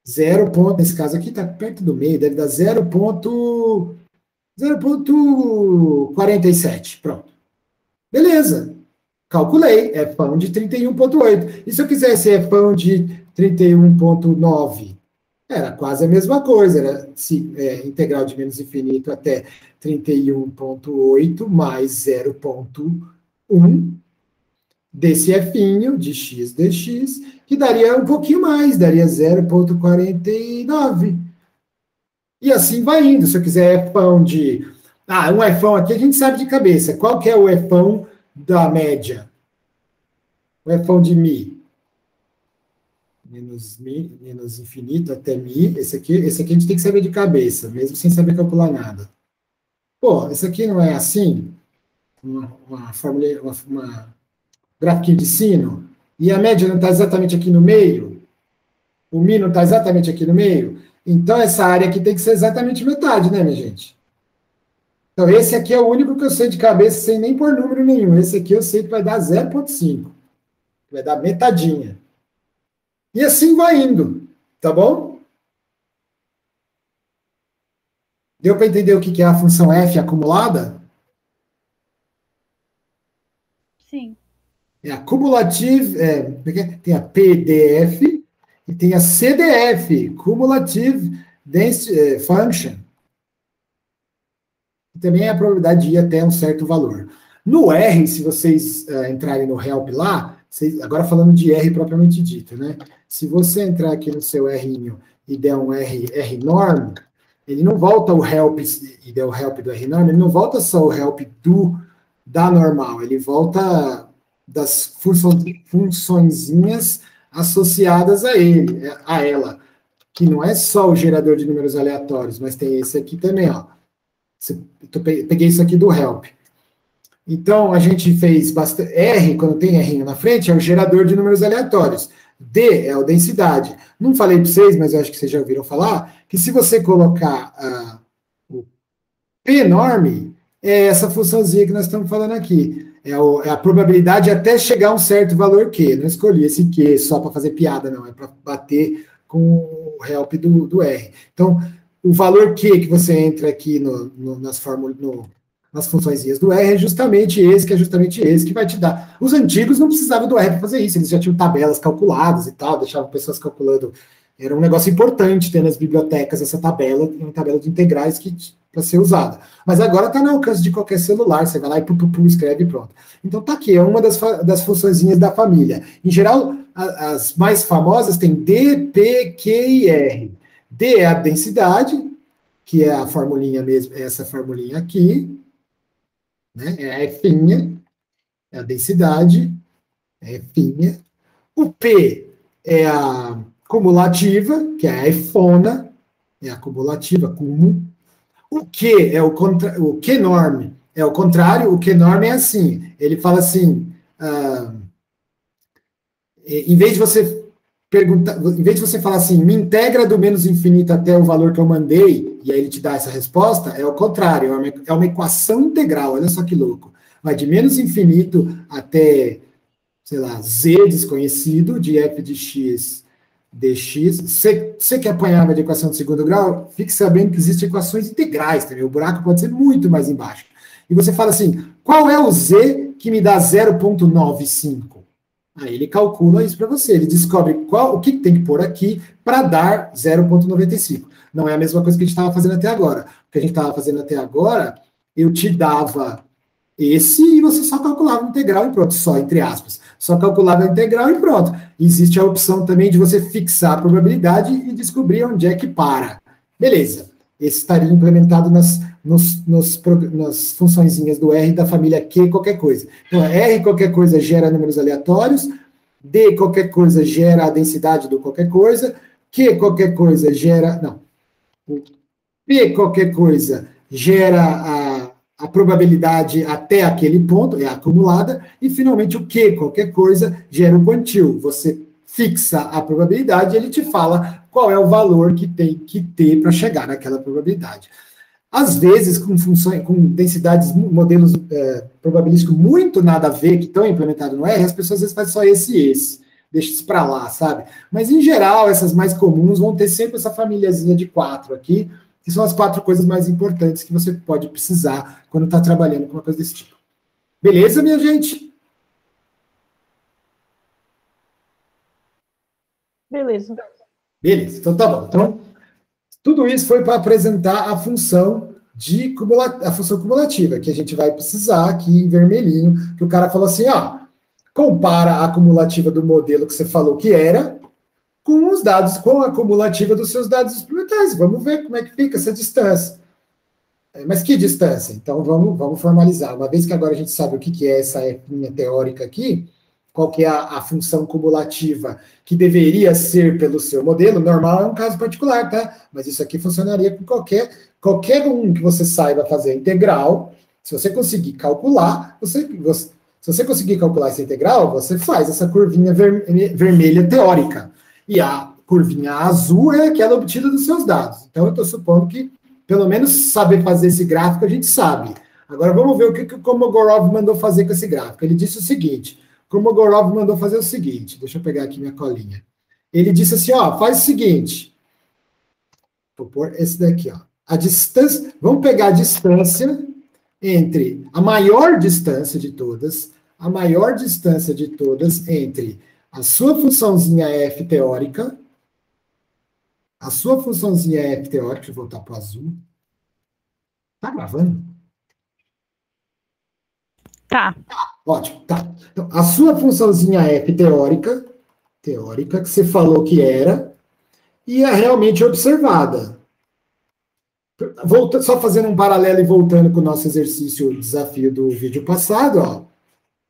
0. Nesse caso aqui está perto do meio, deve dar 0,47. Pronto. Beleza. Calculei. É Fão de 31,8. E se eu quisesse Fão de 31,9? Era quase a mesma coisa. Era integral de menos infinito até 31,8 mais 0,1 desse F'inho de x dx, que daria um pouquinho mais, daria 0,49. E assim vai indo. Se eu quiser Fão de... um Fão aqui a gente sabe de cabeça. Qual que é o Fão da média? O Fão de mi. Menos infinito até mi. Esse aqui a gente tem que saber de cabeça, mesmo sem saber calcular nada. Pô, esse aqui não é assim? Uma fórmula, uma grafiquinho de sino? E a média não está exatamente aqui no meio? O mi não está exatamente aqui no meio? Então, essa área aqui tem que ser exatamente metade, né, minha gente? Então, esse aqui é o único que eu sei de cabeça, sem nem pôr número nenhum. Esse aqui eu sei que vai dar 0,5. Vai dar metadinha. E assim vai indo, tá bom? Deu para entender o que é a função f acumulada? Sim. É a cumulative, tem a PDF e tem a CDF, Cumulative Density Function. Também é a probabilidade de ir até um certo valor. No R, se vocês entrarem no help lá, agora falando de R propriamente dito, né? Se você entrar aqui no seu R e der um R norm, ele não volta o help, e der o help do R norm, ele não volta só o help da normal, ele volta das funçõezinhas associadas a ela, que não é só o gerador de números aleatórios, mas tem esse aqui também, ó. Peguei isso aqui do help. Então, a gente fez bastante. R, quando tem R na frente, é o gerador de números aleatórios. D é a densidade. Não falei para vocês, mas eu acho que vocês já ouviram falar, que se você colocar o p-norm, é essa funçãozinha que nós estamos falando aqui. É a probabilidade até chegar a um certo valor Q. Não escolhi esse Q só para fazer piada, não. É para bater com o help do R. Então, o valor Q que você entra aqui nas funçõezinhas do R é justamente esse que vai te dar. Os antigos não precisavam do R para fazer isso, eles já tinham tabelas calculadas e tal, deixavam pessoas calculando. Era um negócio importante ter nas bibliotecas essa tabela, uma tabela de integrais para ser usada. Mas agora está no alcance de qualquer celular, você vai lá e escreve e pronto. Então tá aqui, é uma das funçõezinhas da família. Em geral, as mais famosas têm D, P, Q e R. D é a densidade, que é a formulinha mesmo, é essa formulinha aqui, né? É a F'inha, é a densidade, é a F'inha. O P é a cumulativa, que é a Fona, é a cumulativa, cúmulo. O Q é o Q-norm, é o contrário, o Q-norm é assim, ele fala assim, em vez de você perguntar, em vez de você falar assim, me integra do menos infinito até o valor que eu mandei, e aí ele te dá essa resposta, é o contrário, é uma equação integral, olha só que louco. Vai de menos infinito até, sei lá, z desconhecido, de f de x dx. Você que apanhava de equação de segundo grau, fique sabendo que existem equações integrais também, o buraco pode ser muito mais embaixo. E você fala assim, qual é o z que me dá 0,95? Aí ele calcula isso para você, ele descobre o que tem que pôr aqui para dar 0,95. Não é a mesma coisa que a gente estava fazendo até agora. O que a gente estava fazendo até agora, eu te dava esse e você só calculava a integral e pronto, só entre aspas. Só calculava a integral e pronto. Existe a opção também de você fixar a probabilidade e descobrir onde é que para. Beleza. Esse estaria implementado nas funçõezinhas do R da família Q qualquer coisa. Então, R qualquer coisa gera números aleatórios, D qualquer coisa gera a densidade do qualquer coisa, Q qualquer coisa gera... Não. P qualquer coisa gera a probabilidade até aquele ponto, é acumulada, e finalmente o Q qualquer coisa gera um quantil. Você fixa a probabilidade e ele te fala qual é o valor que tem que ter para chegar naquela probabilidade. Às vezes, com funções, com densidades, modelos probabilísticos muito nada a ver, que estão implementados no R, as pessoas às vezes fazem só esse e esse. Deixa isso para lá, sabe? Mas, em geral, essas mais comuns vão ter sempre essa famíliazinha de 4 aqui, que são as 4 coisas mais importantes que você pode precisar quando está trabalhando com uma coisa desse tipo. Beleza, minha gente? Beleza. Beleza, então tá bom. Então, tudo isso foi para apresentar a função cumulativa, que a gente vai precisar aqui em vermelhinho, que o cara falou assim, ó, compara a cumulativa do modelo que você falou que era com os dados, com a cumulativa dos seus dados experimentais. Vamos ver como é que fica essa distância. Mas que distância? Então, vamos formalizar. Uma vez que agora a gente sabe o que é essa linha teórica aqui, qual que é a função cumulativa que deveria ser pelo seu modelo, normal é um caso particular, tá? Mas isso aqui funcionaria com qualquer um que você saiba fazer integral. Se você conseguir calcular, se você conseguir calcular essa integral, você faz essa curvinha vermelha teórica. E a curvinha azul é aquela obtida dos seus dados. Então, eu estou supondo que, pelo menos, saber fazer esse gráfico, a gente sabe. Agora, vamos ver o que o Kolmogorov mandou fazer com esse gráfico. Ele disse o seguinte, Kolmogorov mandou fazer o seguinte, deixa eu pegar aqui minha colinha. Ele disse assim, ó, faz o seguinte, vou pôr esse daqui, ó. A distância, vamos pegar a distância entre a maior distância de todas entre a sua funçãozinha f teórica, deixa eu voltar para o azul. Tá gravando? Tá. Ótimo, tá. Então, a sua funçãozinha f teórica, que você falou que era, e é realmente observada. Só fazendo um paralelo e voltando com o nosso exercício, o desafio do vídeo passado, ó.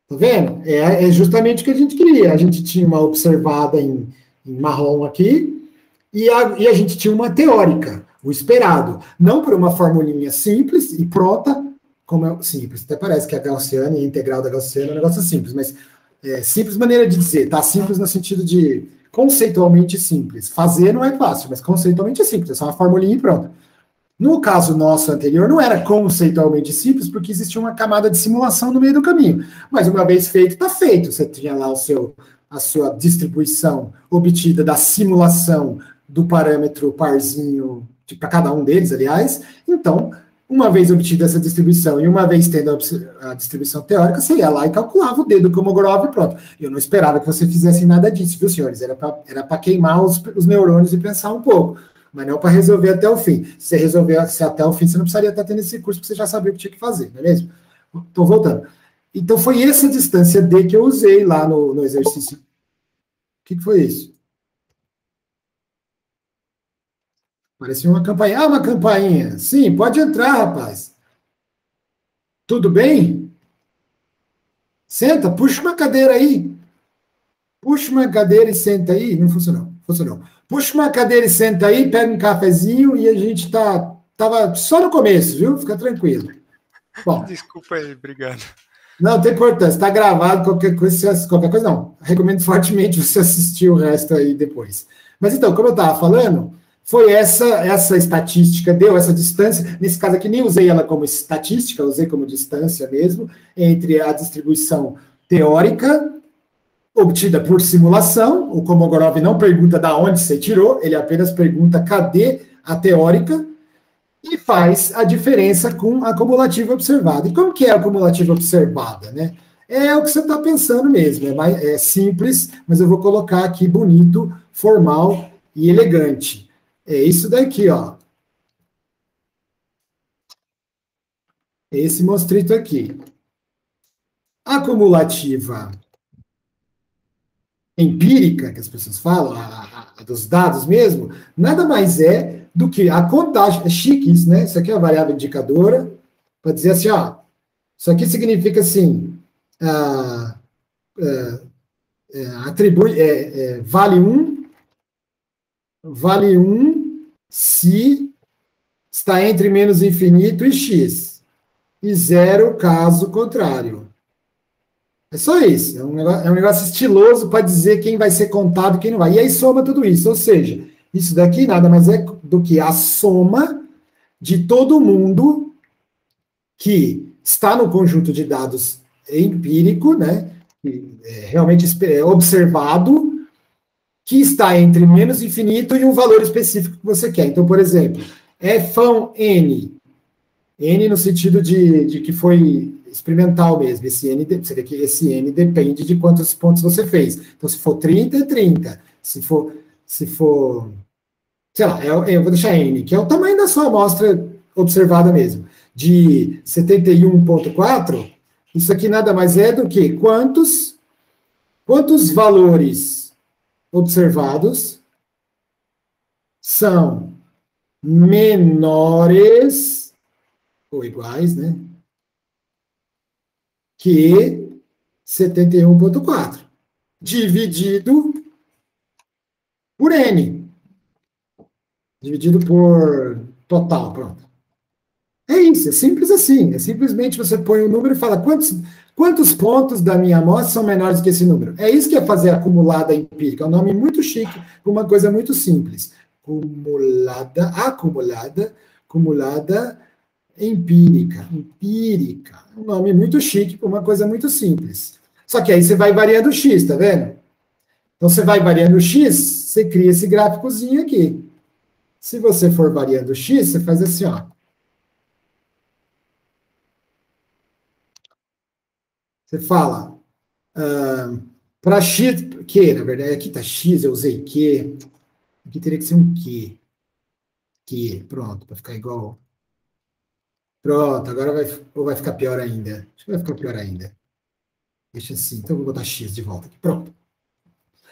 Tá vendo? É justamente o que a gente queria. A gente tinha uma observada em marrom aqui, e a gente tinha uma teórica, o esperado. Não por uma formulinha simples e pronta, como é simples. Até parece que a gaussiana e a integral da gaussiana é um negócio simples, mas simples maneira de dizer, tá? Simples no sentido de conceitualmente simples. Fazer não é fácil, mas conceitualmente é simples. É só uma formulinha e pronto. No caso nosso anterior, não era conceitualmente simples, porque existia uma camada de simulação no meio do caminho. Mas uma vez feito, está feito. Você tinha lá a sua distribuição obtida da simulação do parâmetro parzinho, para cada um deles, aliás. Então, uma vez obtida essa distribuição e uma vez tendo a distribuição teórica, você ia lá e calculava o dedo Kolmogorov e pronto. Eu não esperava que você fizesse nada disso, viu, senhores? Era para queimar os neurônios e pensar um pouco, mas não para resolver até o fim. Se você resolvesse até o fim, você não precisaria estar tendo esse curso, porque você já sabia o que tinha que fazer, não é mesmo? Estou voltando. Então, foi essa distância D que eu usei lá no exercício. O que foi isso? Parecia uma campainha. Ah, uma campainha. Sim, pode entrar, rapaz. Tudo bem? Senta, puxa uma cadeira aí. Puxa uma cadeira e senta aí. Não funcionou. Funcionou. Puxa uma cadeira e senta aí, pega um cafezinho e a gente tava só no começo, viu? Fica tranquilo. Bom. Desculpa aí, obrigado. Não tem importância, está gravado, qualquer coisa não. Recomendo fortemente você assistir o resto aí depois. Mas então, como eu estava falando, foi essa estatística, deu essa distância, nesse caso aqui nem usei ela como estatística, usei como distância mesmo, entre a distribuição teórica, obtida por simulação, o Kolmogorov não pergunta de onde você tirou, ele apenas pergunta cadê a teórica, e faz a diferença com a cumulativa observada. E como que é a cumulativa observada, né? É o que você está pensando mesmo, é simples, mas eu vou colocar aqui bonito, formal e elegante. É isso daqui, ó. Esse mostrito aqui. A cumulativa empírica, que as pessoas falam, a dos dados mesmo, nada mais é do que a contagem. É chique isso, né? Isso aqui é a variável indicadora, para dizer assim, ó, isso aqui significa assim, vale 1 se está entre menos infinito e x, e 0 caso contrário. É só isso, é um negócio estiloso para dizer quem vai ser contado e quem não vai. E aí soma tudo isso, ou seja, isso daqui nada mais é do que a soma de todo mundo que está no conjunto de dados empírico, né, realmente observado, que está entre menos infinito e um valor específico que você quer. Então, por exemplo, fão n, n no sentido de que foi experimental mesmo, você vê que esse n depende de quantos pontos você fez. Então, se for 30, é 30. Se for sei lá, eu vou deixar n, que é o tamanho da sua amostra observada mesmo, de 71,4, isso aqui nada mais é do que quantos valores observados são menores ou iguais, né, que 71,4, dividido por n, dividido por total, pronto. É isso, é simples assim. É simplesmente você põe um número e fala quantos pontos da minha amostra são menores que esse número. É isso que é fazer acumulada empírica. É um nome muito chique, uma coisa muito simples. Acumulada empírica. Empírica. Um nome muito chique para uma coisa muito simples. Só que aí você vai variando o x, tá vendo? Então você vai variando o x, você cria esse gráficozinho aqui. Se você for variando o x, você faz assim, ó. Você fala, para x, que, na verdade, aqui está x, eu usei que, aqui teria que ser um que, pronto, para ficar igual. Pronto, agora vai ficar pior ainda. Acho que vai ficar pior ainda. Deixa assim, então eu vou botar x de volta aqui. Pronto.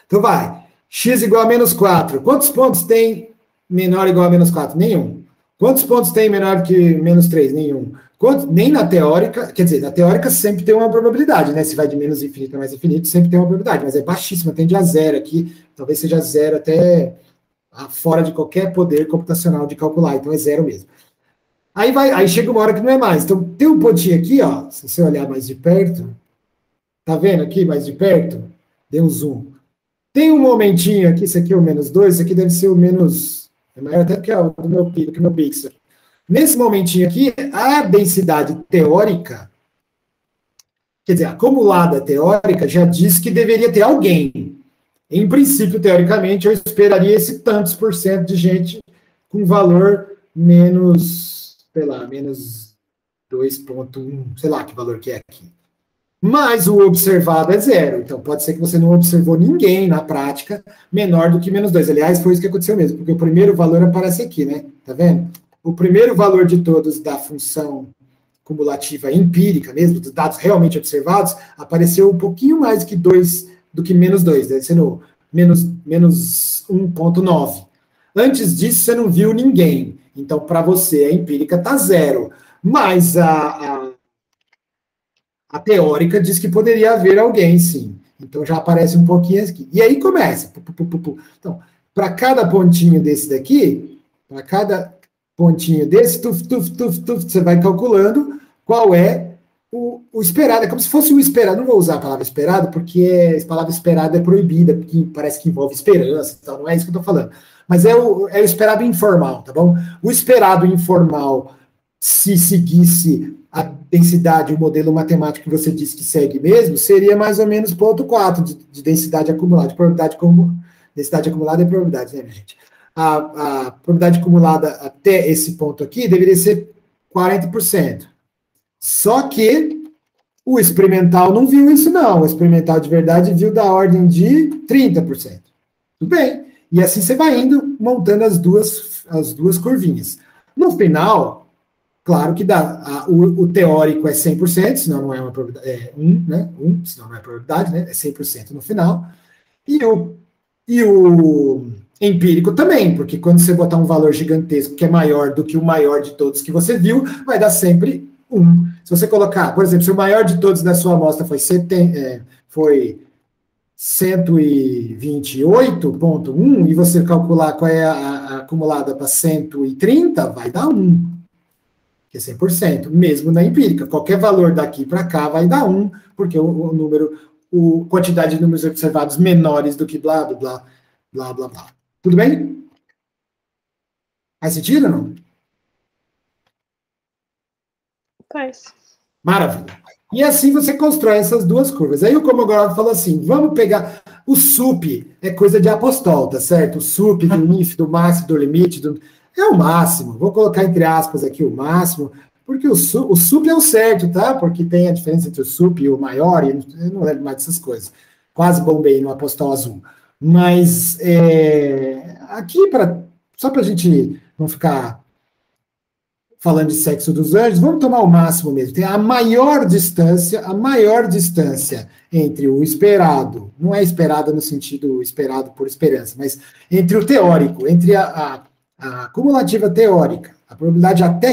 Então vai. X igual a menos 4. Quantos pontos tem menor ou igual a menos 4? Nenhum. Quantos pontos tem menor que menos 3? Nenhum. Nem na teórica, quer dizer, na teórica sempre tem uma probabilidade, né? Se vai de menos infinito a mais infinito, sempre tem uma probabilidade, mas é baixíssima, tende a zero aqui, talvez seja zero até fora de qualquer poder computacional de calcular, então é zero mesmo. Aí chega uma hora que não é mais. Então tem um pontinho aqui, ó, se você olhar mais de perto, tá vendo aqui mais de perto? Dê um zoom. Tem um momentinho aqui, esse aqui é o menos 2, esse aqui deve ser o menos, é maior até que o do meu pixel. Nesse momentinho aqui, a densidade teórica, quer dizer, acumulada teórica, já diz que deveria ter alguém. Em princípio, teoricamente, eu esperaria esse tantos por cento de gente com valor menos, sei lá, menos 2,1, sei lá que valor que é aqui. Mas o observado é zero, então pode ser que você não observou ninguém na prática menor do que menos 2. Aliás, foi isso que aconteceu mesmo, porque o primeiro valor aparece aqui, né? Tá vendo? O primeiro valor de todos da função cumulativa empírica mesmo, dos dados realmente observados, apareceu um pouquinho mais que 2, do que menos 2, deve ser no menos 1,9. Antes disso, você não viu ninguém. Então, para você, a empírica está zero. Mas a teórica diz que poderia haver alguém, sim. Então, já aparece um pouquinho aqui. E aí começa. Então, para cada pontinho desse daqui, para cada pontinho desse, você vai calculando qual é o esperado. É como se fosse o esperado. Não vou usar a palavra esperado, porque a palavra esperado é proibida, porque parece que envolve esperança e tal. Não é isso que eu estou falando. Mas é o esperado informal, tá bom? O esperado informal, se seguisse a densidade, o modelo matemático que você disse que segue mesmo, seria mais ou menos 0,4 de densidade acumulada, de probabilidade densidade acumulada é probabilidade, né, minha gente? A probabilidade acumulada até esse ponto aqui deveria ser 40%. Só que o experimental não viu isso, não. O experimental de verdade viu da ordem de 30%. Tudo bem. E assim você vai indo, montando as duas curvinhas. No final, claro que o teórico é 100%, senão não é uma probabilidade, é 1, né? 1, senão não é probabilidade, né? É 100% no final. E o empírico também, porque quando você botar um valor gigantesco que é maior do que o maior de todos que você viu, vai dar sempre 1. Se você colocar, por exemplo, se o maior de todos da sua amostra foi 128,1 e você calcular qual é a acumulada para 130, vai dar 1, que é 100%, mesmo na empírica. Qualquer valor daqui para cá vai dar 1, porque o número, quantidade de números observados menores do que blá, blá, blá, blá, blá, blá. Tudo bem? Faz sentido ou não? Faz. Maravilha. E assim você constrói essas duas curvas. Aí o Komogorov falou assim, vamos pegar o sup, é coisa de apostol, tá certo? O sup do if, do máximo, do limite, é o máximo. Vou colocar entre aspas aqui o máximo, porque o sup é o certo, tá? Porque tem a diferença entre o sup e o maior, e eu não lembro mais dessas coisas. Quase bombei no apostol azul. Mas aqui, só para a gente não ficar falando de sexo dos anjos, vamos tomar o máximo mesmo. Tem a maior distância entre o esperado, não é esperado no sentido esperado por esperança, mas entre o teórico, entre a cumulativa teórica, a probabilidade até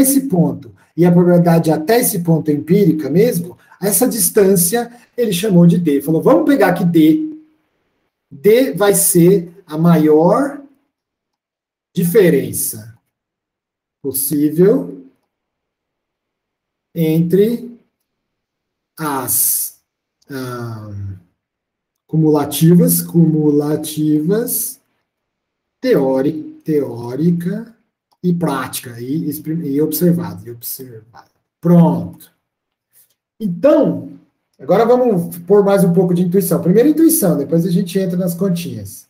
esse ponto e a probabilidade até esse ponto empírica mesmo, essa distância ele chamou de D. Falou, vamos pegar aqui D. D vai ser a maior diferença possível entre as cumulativas teórica e prática, e observada. Pronto. Então, agora vamos pôr mais um pouco de intuição. Primeiro intuição, depois a gente entra nas continhas.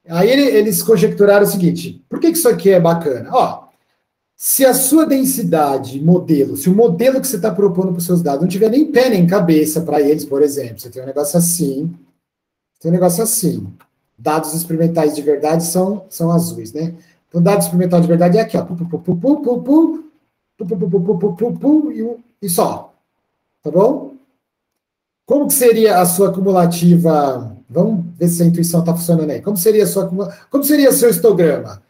Aí eles conjecturaram o seguinte, por que isso aqui é bacana? Ó, se a sua densidade, modelo, se o modelo que você está propondo para os seus dados não tiver nem pé nem cabeça para eles, por exemplo, você tem um negócio assim, dados experimentais de verdade são azuis, né? Então, dado experimental de verdade é aqui, ó. E só. Tá bom? Como que seria a sua acumulativa? Vamos ver se a intuição está funcionando aí. Como seria seu histograma?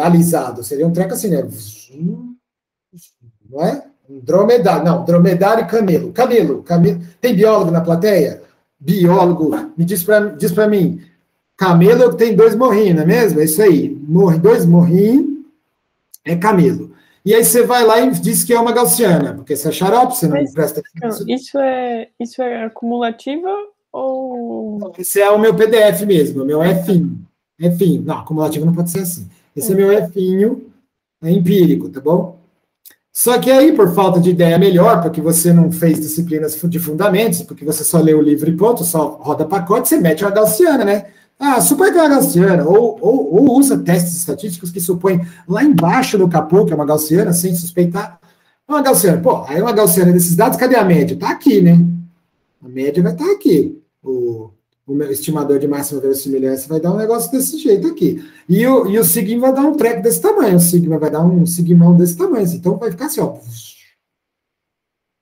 Alisado? Seria um treco assim, né? Não é? Dromedário. Não, dromedário e camelo. Camelo. Tem biólogo na plateia? Biólogo. Me diz para mim. Camelo tem 2 morrinhos, não é mesmo? É isso aí. 2 morrinhos é camelo. E aí você vai lá e diz que é uma gaussiana, porque você é xarope, você não presta atenção. Isso é acumulativa ou... Não, esse é o meu PDF mesmo, o meu Finho. Finho. Não, acumulativo não pode ser assim. Esse é meu Finho empírico, tá bom? Só que aí, por falta de ideia melhor, porque você não fez disciplinas de fundamentos, porque você só leu o livro e ponto, só roda pacote, você mete uma gaussiana, né? Ah, supõe que é uma gaussiana, ou usa testes estatísticos que supõem lá embaixo no capô, que é uma gaussiana, sem suspeitar. Uma gaussiana, pô, aí uma gaussiana desses dados, cadê a média? Tá aqui, né? A média vai estar aqui. O meu estimador de máxima verossimilhança vai dar um negócio desse jeito aqui. E o sigma vai dar um treco desse tamanho. O sigma vai dar um sigmão desse tamanho. Então vai ficar assim, ó.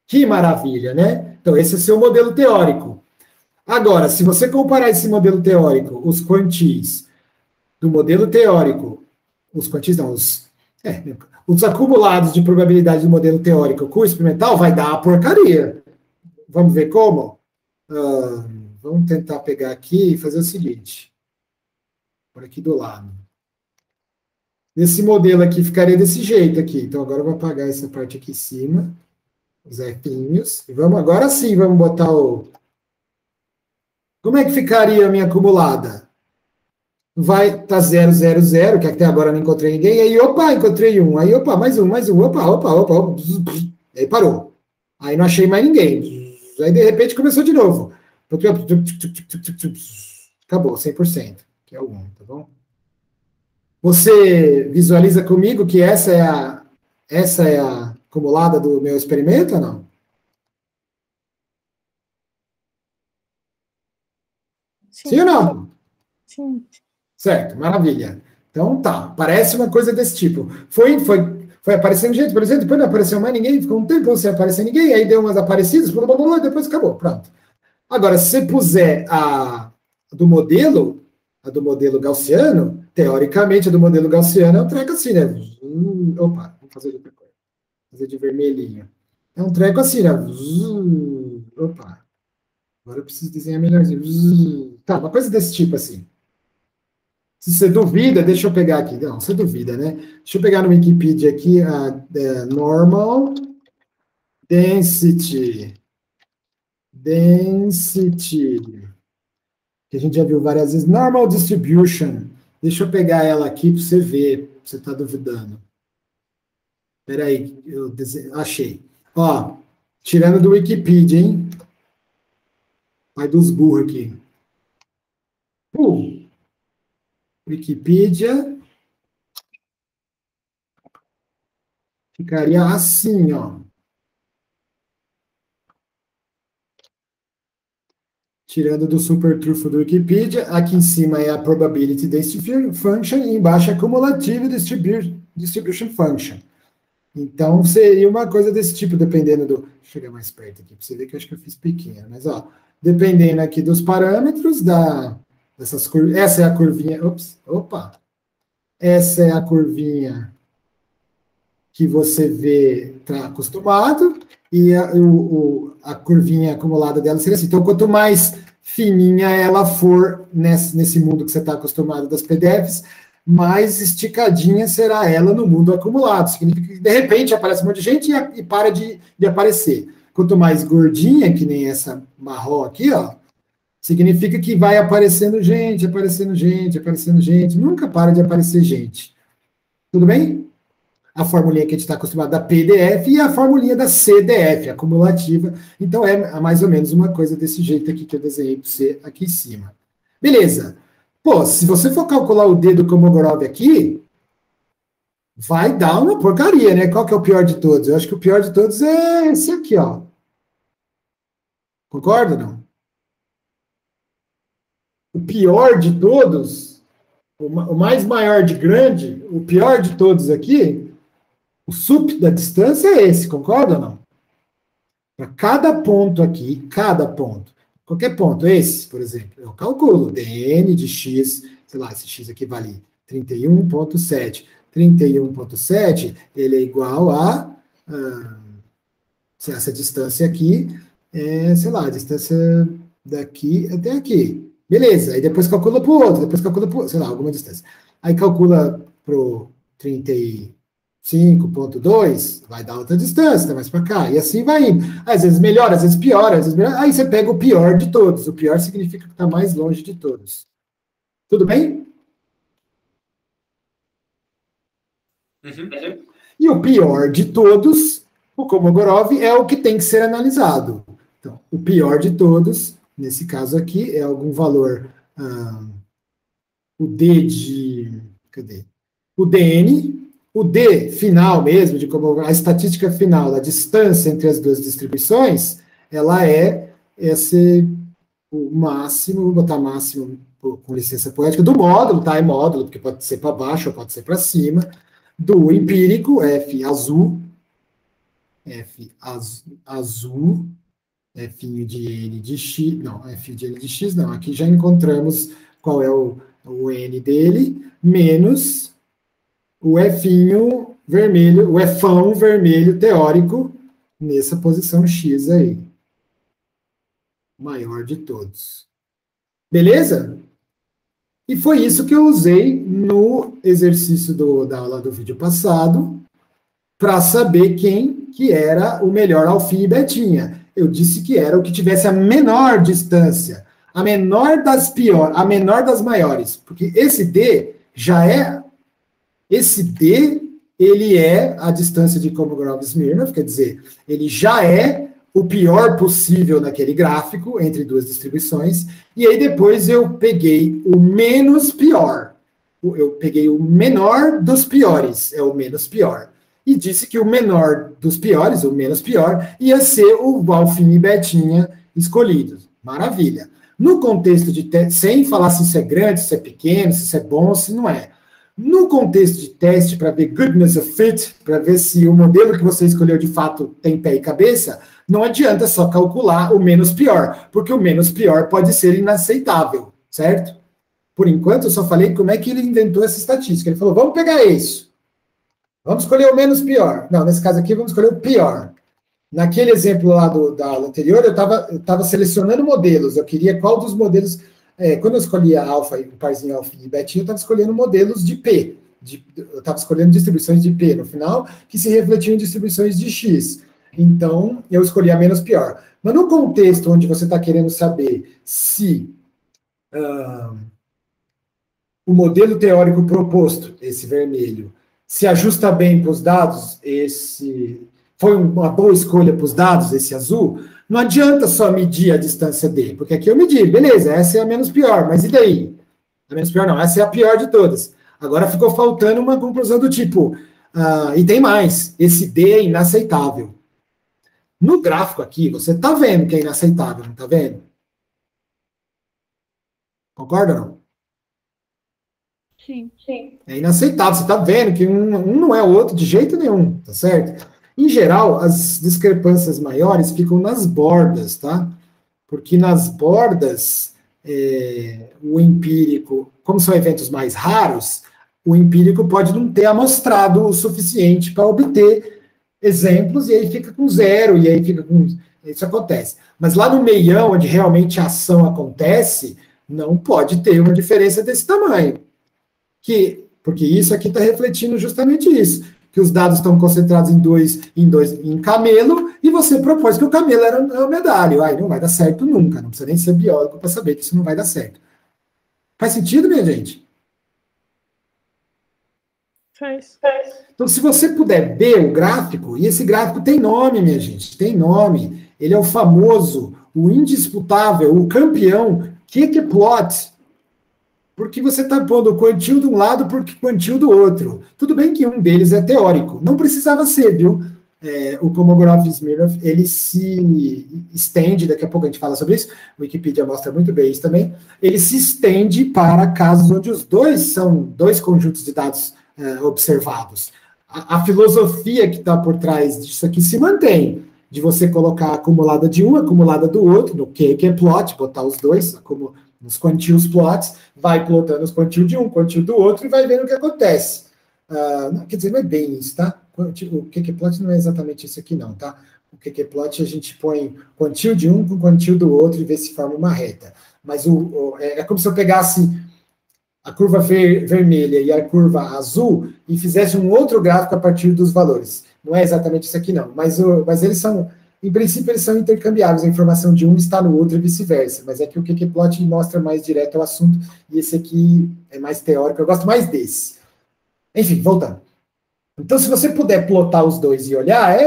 Que maravilha, né? Então esse é o seu modelo teórico. Agora, se você comparar esse modelo teórico, os quantis do modelo teórico, os quantis não, os acumulados de probabilidade do modelo teórico com o experimental, vai dar a porcaria. Vamos ver como? Vamos tentar pegar aqui e fazer o seguinte. Por aqui do lado. Esse modelo aqui ficaria desse jeito aqui. Então, agora eu vou apagar essa parte aqui em cima. Os Finhos. E agora sim, vamos botar o... Como é que ficaria a minha acumulada? Vai estar 0, 0, 0, que até agora não encontrei ninguém. Aí, opa, encontrei um. Aí, opa, mais um. Opa. Aí parou. Aí não achei mais ninguém. Aí, de repente, começou de novo. Acabou, 100%, que é o 1, tá bom? Você visualiza comigo que essa é a acumulada do meu experimento ou não? Sim ou não? Sim. Certo, maravilha. Então tá, parece uma coisa desse tipo. Foi aparecendo gente, por exemplo, depois não apareceu mais ninguém, ficou um tempo sem aparecer ninguém, aí deu umas aparecidas, blá, blá, blá, depois acabou, pronto. Agora, se você puser a do modelo gaussiano, teoricamente a do modelo gaussiano é um treco assim, né? Opa, vamos fazer de outra coisa. Fazer de vermelhinho. É um treco assim, né? Opa. Agora eu preciso desenhar melhorzinho. Tá, uma coisa desse tipo assim. Se você duvida, deixa eu pegar aqui. Não, você duvida, né? Deixa eu pegar no Wikipedia aqui a normal density, que a gente já viu várias vezes. Normal distribution. Deixa eu pegar ela aqui para você ver, se você está duvidando. Espera aí, achei. Ó, tirando do Wikipedia, hein? Vai dos burros aqui. Wikipedia. Ficaria assim, ó. Tirando do super trufo do Wikipedia, aqui em cima é a probability density function e embaixo é a cumulative distribution function. Então, seria uma coisa desse tipo, dependendo do... Deixa eu chegar mais perto aqui, para você ver que eu acho que eu fiz pequeno. Mas, ó, dependendo aqui dos parâmetros dessas curvas... Essa é a curvinha... Opa! Essa é a curvinha que você vê, está acostumado, e a curvinha acumulada dela seria assim. Então, quanto mais fininha ela for nesse mundo que você está acostumado das PDFs, mais esticadinha será ela no mundo acumulado. Significa que, de repente, aparece um monte de gente e para de aparecer. Quanto mais gordinha, que nem essa marrom aqui, ó, significa que vai aparecendo gente, nunca para de aparecer gente. Tudo bem? A formulinha que a gente está acostumado da PDF e a formulinha da CDF, acumulativa. Então, é mais ou menos uma coisa desse jeito aqui que eu desenhei para você aqui em cima. Beleza. Pô, se você for calcular o D do Kolmogorov aqui, vai dar uma porcaria, né? Qual que é o pior de todos? Eu acho que o pior de todos é esse aqui, ó. Concorda, não? O pior de todos o mais maior de grande, o pior de todos aqui, o sup da distância é esse, concorda ou não? Para cada ponto aqui, cada ponto, qualquer ponto, esse, por exemplo, eu calculo dn de x, sei lá, esse x aqui vale 31,7. 31,7, ele é igual a se essa distância aqui é, sei lá, a distância daqui até aqui. Beleza, aí depois calcula para o outro, depois calcula para, sei lá, alguma distância. Aí calcula para o 35,2, vai dar outra distância, mais para cá, e assim vai indo. Às vezes melhora, às vezes piora, às vezes melhora. Aí você pega o pior de todos. O pior significa que está mais longe de todos. Tudo bem? Uhum. E o pior de todos, o Kolmogorov, é o que tem que ser analisado. Então, o pior de todos, nesse caso aqui, é algum valor, o D de... Cadê? O DN, o D final mesmo, de como a estatística final, a distância entre as duas distribuições, ela é esse, o máximo, vou botar máximo com licença poética, do módulo, tá? É módulo, porque pode ser para baixo ou pode ser para cima, do empírico, F azul, F de N de X, não, F de N de X, não, aqui já encontramos qual é o N dele, menos o F'inho vermelho, o Fão vermelho teórico, nessa posição X aí. Maior de todos. Beleza? E foi isso que eu usei no exercício da aula do vídeo passado, para saber quem que era o melhor alfinha e betinha. Eu disse que era o que tivesse a menor distância, a menor das piores, a menor das maiores, porque esse D já é, esse D, ele é a distância de Kolmogorov-Smirnov, quer dizer, ele já é o pior possível naquele gráfico, entre duas distribuições, e aí depois eu peguei o menos pior. Eu peguei o menor dos piores, é o menos pior. E disse que o menor dos piores, o menos pior, ia ser o alfinha e betinha escolhidos. Maravilha. No contexto de teste, sem falar se isso é grande, se é pequeno, se isso é bom, se não é. No contexto de teste, para ver goodness of fit, para ver se o modelo que você escolheu de fato tem pé e cabeça, não adianta só calcular o menos pior, porque o menos pior pode ser inaceitável, certo? Por enquanto, eu só falei como é que ele inventou essa estatística. Ele falou, vamos pegar isso. Vamos escolher o menos pior. Não, nesse caso aqui, vamos escolher o pior. Naquele exemplo lá da aula anterior, eu estava selecionando modelos. Eu queria qual dos modelos... quando eu escolhia alfa, o parzinho alfa e betinho, eu estava escolhendo modelos de P. Eu estava escolhendo distribuições de P no final, que se refletiam em distribuições de X. Então, eu escolhi a menos pior. Mas no contexto onde você está querendo saber se o modelo teórico proposto, esse vermelho, se ajusta bem para os dados, esse foi uma boa escolha para os dados, esse azul, não adianta só medir a distância D, porque aqui eu medi, beleza, essa é a menos pior, mas e daí? A menos pior não, essa é a pior de todas. Agora ficou faltando uma conclusão do tipo, e tem mais, esse D é inaceitável. No gráfico aqui, você está vendo que é inaceitável, não está vendo? Concorda ou não? Sim. É inaceitável, você está vendo que um não é o outro de jeito nenhum, tá certo? Em geral, as discrepâncias maiores ficam nas bordas, tá? Porque nas bordas, o empírico, como são eventos mais raros, o empírico pode não ter amostrado o suficiente para obter exemplos, e aí fica com zero, e aí fica com... Isso acontece. Mas lá no meião, onde realmente a ação acontece, não pode ter uma diferença desse tamanho. Porque isso aqui está refletindo justamente isso, que os dados estão concentrados em camelo, e você propôs que o camelo era uma medalha. Aí não vai dar certo nunca, não precisa nem ser biólogo para saber que isso não vai dar certo. Faz sentido, minha gente? Faz. Então, se você puder ver o gráfico, e esse gráfico tem nome, minha gente, tem nome, ele é o famoso, o indisputável, o campeão, Kick-Plot, porque você está pondo o quantil de um lado porque o quantil do outro. Tudo bem que um deles é teórico, não precisava ser, viu? o Kolmogorov-Smirnov, ele se estende, daqui a pouco a gente fala sobre isso, o Wikipedia mostra muito bem isso também, ele se estende para casos onde os dois são dois conjuntos de dados observados. A filosofia que está por trás disso aqui se mantém, de você colocar a acumulada de um, acumulada do outro, no QQ-plot, botar os dois, como nos quantiles plots, vai plotando os quantiles de um, quantil do outro, e vai vendo o que acontece. Quer dizer, não é bem isso, tá? O QQ-plot não é exatamente isso aqui, não, tá? O QQ-plot a gente põe quantil de um com quantil do outro e vê se forma uma reta. Mas é como se eu pegasse a curva vermelha e a curva azul e fizesse um outro gráfico a partir dos valores. Não é exatamente isso aqui, não. Mas eles são, em princípio, eles são intercambiáveis. A informação de um está no outro e vice-versa. Mas é que o QQ-plot mostra mais direto ao assunto e esse aqui é mais teórico. Eu gosto mais desse. Enfim, voltando. Então, se você puder plotar os dois e olhar,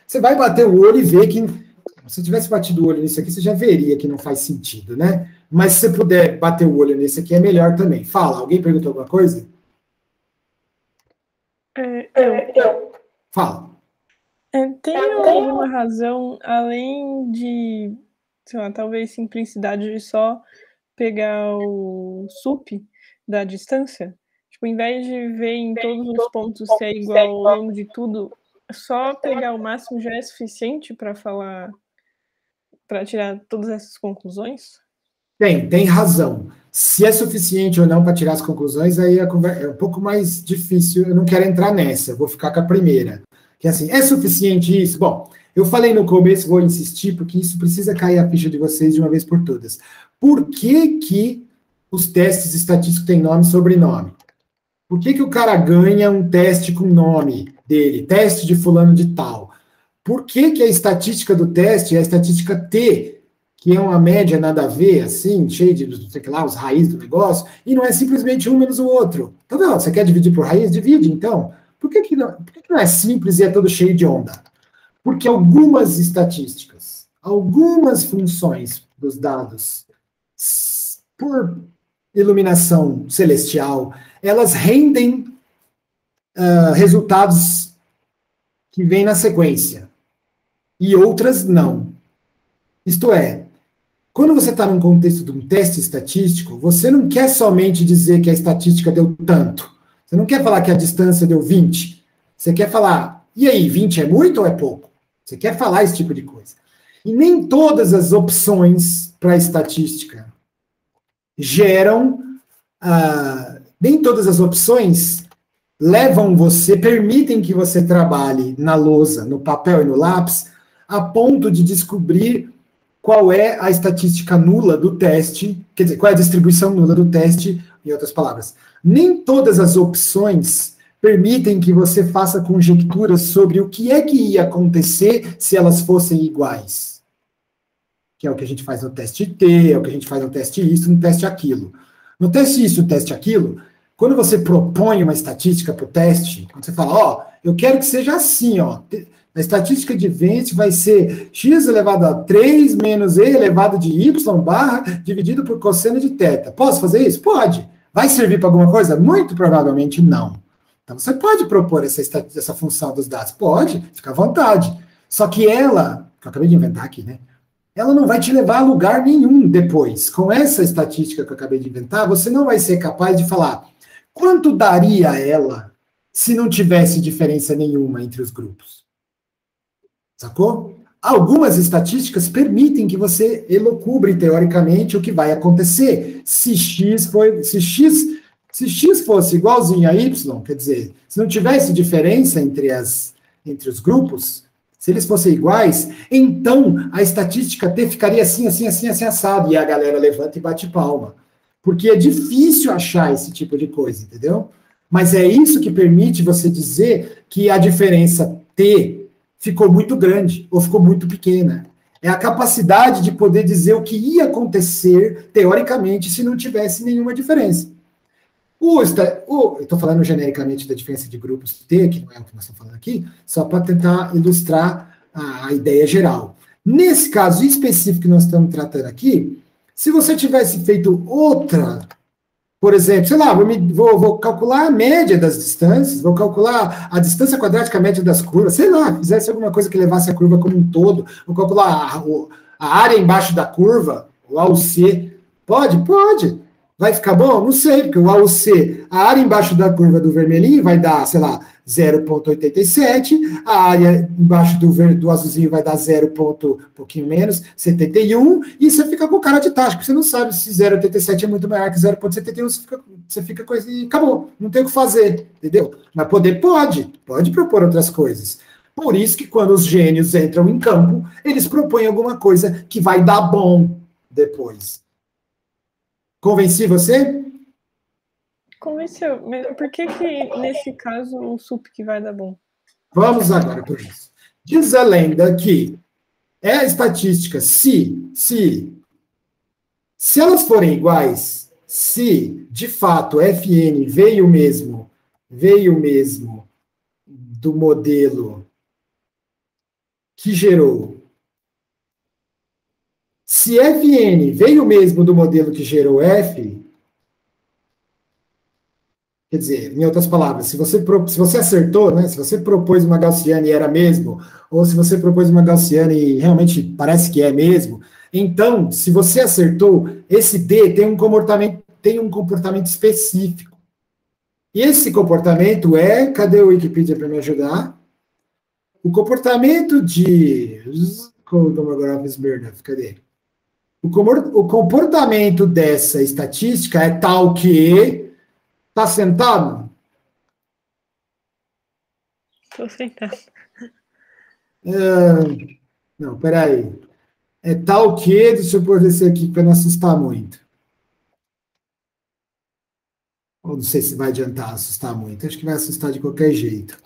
você vai bater o olho e ver que... Se tivesse batido o olho nisso aqui, você já veria que não faz sentido, né? Mas se você puder bater o olho nesse aqui, é melhor também. Fala, alguém perguntou alguma coisa? Eu. Fala. Tem alguma razão, além de, sei lá, talvez simplicidade de só pegar o sup da distância? Tipo, em vez de ver em todos os pontos se é igual ao longo de tudo, só pegar o máximo já é suficiente para falar, para tirar todas essas conclusões? Tem razão. Se é suficiente ou não para tirar as conclusões, aí é um pouco mais difícil. Eu não quero entrar nessa, eu vou ficar com a primeira. Que é assim, é suficiente isso? Bom, eu falei no começo, vou insistir, porque isso precisa cair a ficha de vocês de uma vez por todas. Por que os testes estatísticos têm nome e sobrenome? Por que o cara ganha um teste com o nome dele? Teste de fulano de tal. Por que a estatística do teste é a estatística T, que é uma média nada a ver, assim, cheia de, sei lá, os raízes do negócio, e não é simplesmente um menos o outro? Tá vendo? Você quer dividir por raiz? Divide, então. Por que não é simples e é todo cheio de onda? Porque algumas estatísticas, algumas funções dos dados, por iluminação celestial, elas rendem resultados que vêm na sequência, e outras não. Isto é, quando você está num contexto de um teste estatístico, você não quer somente dizer que a estatística deu tanto. Você não quer falar que a distância deu 20. Você quer falar, e aí, 20 é muito ou é pouco? Você quer falar esse tipo de coisa. E nem todas as opções para a estatística geram, nem todas as opções permitem que você trabalhe na lousa, no papel e no lápis, a ponto de descobrir qual é a estatística nula do teste, quer dizer, qual é a distribuição nula do teste, em outras palavras. Nem todas as opções permitem que você faça conjecturas sobre o que é que ia acontecer se elas fossem iguais. Que é o que a gente faz no teste T, é o que a gente faz no teste isso, no teste aquilo. No teste isso, no teste aquilo, quando você propõe uma estatística para o teste, quando você fala, eu quero que seja assim, a estatística de Venn vai ser x elevado a 3 menos e elevado de y barra dividido por cosseno de θ. Posso fazer isso? Pode. Vai servir para alguma coisa? Muito provavelmente não. Então, você pode propor essa função dos dados? Pode, fica à vontade. Só que ela, que eu acabei de inventar aqui, né? Ela não vai te levar a lugar nenhum depois. Com essa estatística que eu acabei de inventar, você não vai ser capaz de falar quanto daria ela se não tivesse diferença nenhuma entre os grupos. Sacou? Algumas estatísticas permitem que você elucubre teoricamente o que vai acontecer se x fosse igualzinho a y, quer dizer, se não tivesse diferença entre os grupos, se eles fossem iguais, então a estatística T ficaria assim, assim, assim, assim, assado, e a galera levanta e bate palma. Porque é difícil achar esse tipo de coisa, entendeu? Mas é isso que permite você dizer que a diferença T ficou muito grande ou ficou muito pequena. É a capacidade de poder dizer o que ia acontecer, teoricamente, se não tivesse nenhuma diferença. Eu estou falando genericamente da diferença de grupos T, que não é o que nós estamos falando aqui, só para tentar ilustrar a ideia geral. Nesse caso específico que nós estamos tratando aqui, se você tivesse feito outra Por exemplo, sei lá, vou calcular a média das distâncias, vou calcular a distância quadrática média das curvas, sei lá, fizesse alguma coisa que levasse a curva como um todo, vou calcular a área embaixo da curva, o AUC. Pode? Pode. Vai ficar bom? Não sei, porque o AUC, a área embaixo da curva do vermelhinho vai dar, sei lá, 0,87, a área embaixo do azulzinho vai dar 0, pouquinho menos, 71, e você fica com cara de taxa, porque você não sabe se 0,87 é muito maior que 0,71, você fica com isso e acabou, não tem o que fazer, entendeu? Mas pode propor outras coisas. Por isso que quando os gênios entram em campo, eles propõem alguma coisa que vai dar bom depois. Convenci você? Convenceu. Mas por que nesse caso, o SUP que vai dar bom? Vamos agora por isso. Diz a lenda que é a estatística, se elas forem iguais, se de fato Fn veio mesmo do modelo que gerou. Se Fn veio mesmo do modelo que gerou F, quer dizer, em outras palavras, se você acertou, né, se você propôs uma gaussiana e era mesmo, ou se você propôs uma gaussiana e realmente parece que é mesmo, então, se você acertou, esse D tem um comportamento específico. E esse comportamento cadê o Wikipedia para me ajudar? O comportamento de... Cadê? O comportamento dessa estatística é tal que... Tá sentado? Estou sentado. Não, peraí. É tal que... Deixa eu pôr esse aqui para não assustar muito. Ou não sei se vai adiantar assustar muito. Acho que vai assustar de qualquer jeito.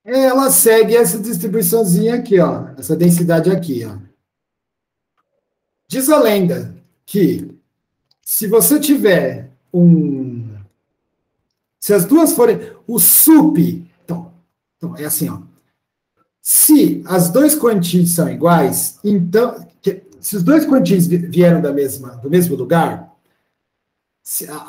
Ela segue essa distribuiçãozinha aqui, ó. Essa densidade aqui, ó. Diz a lenda que se você tiver se as duas forem... O SUP... Então é assim, ó. Se as dois quantis são iguais, então... Se os dois quantis vieram do mesmo lugar,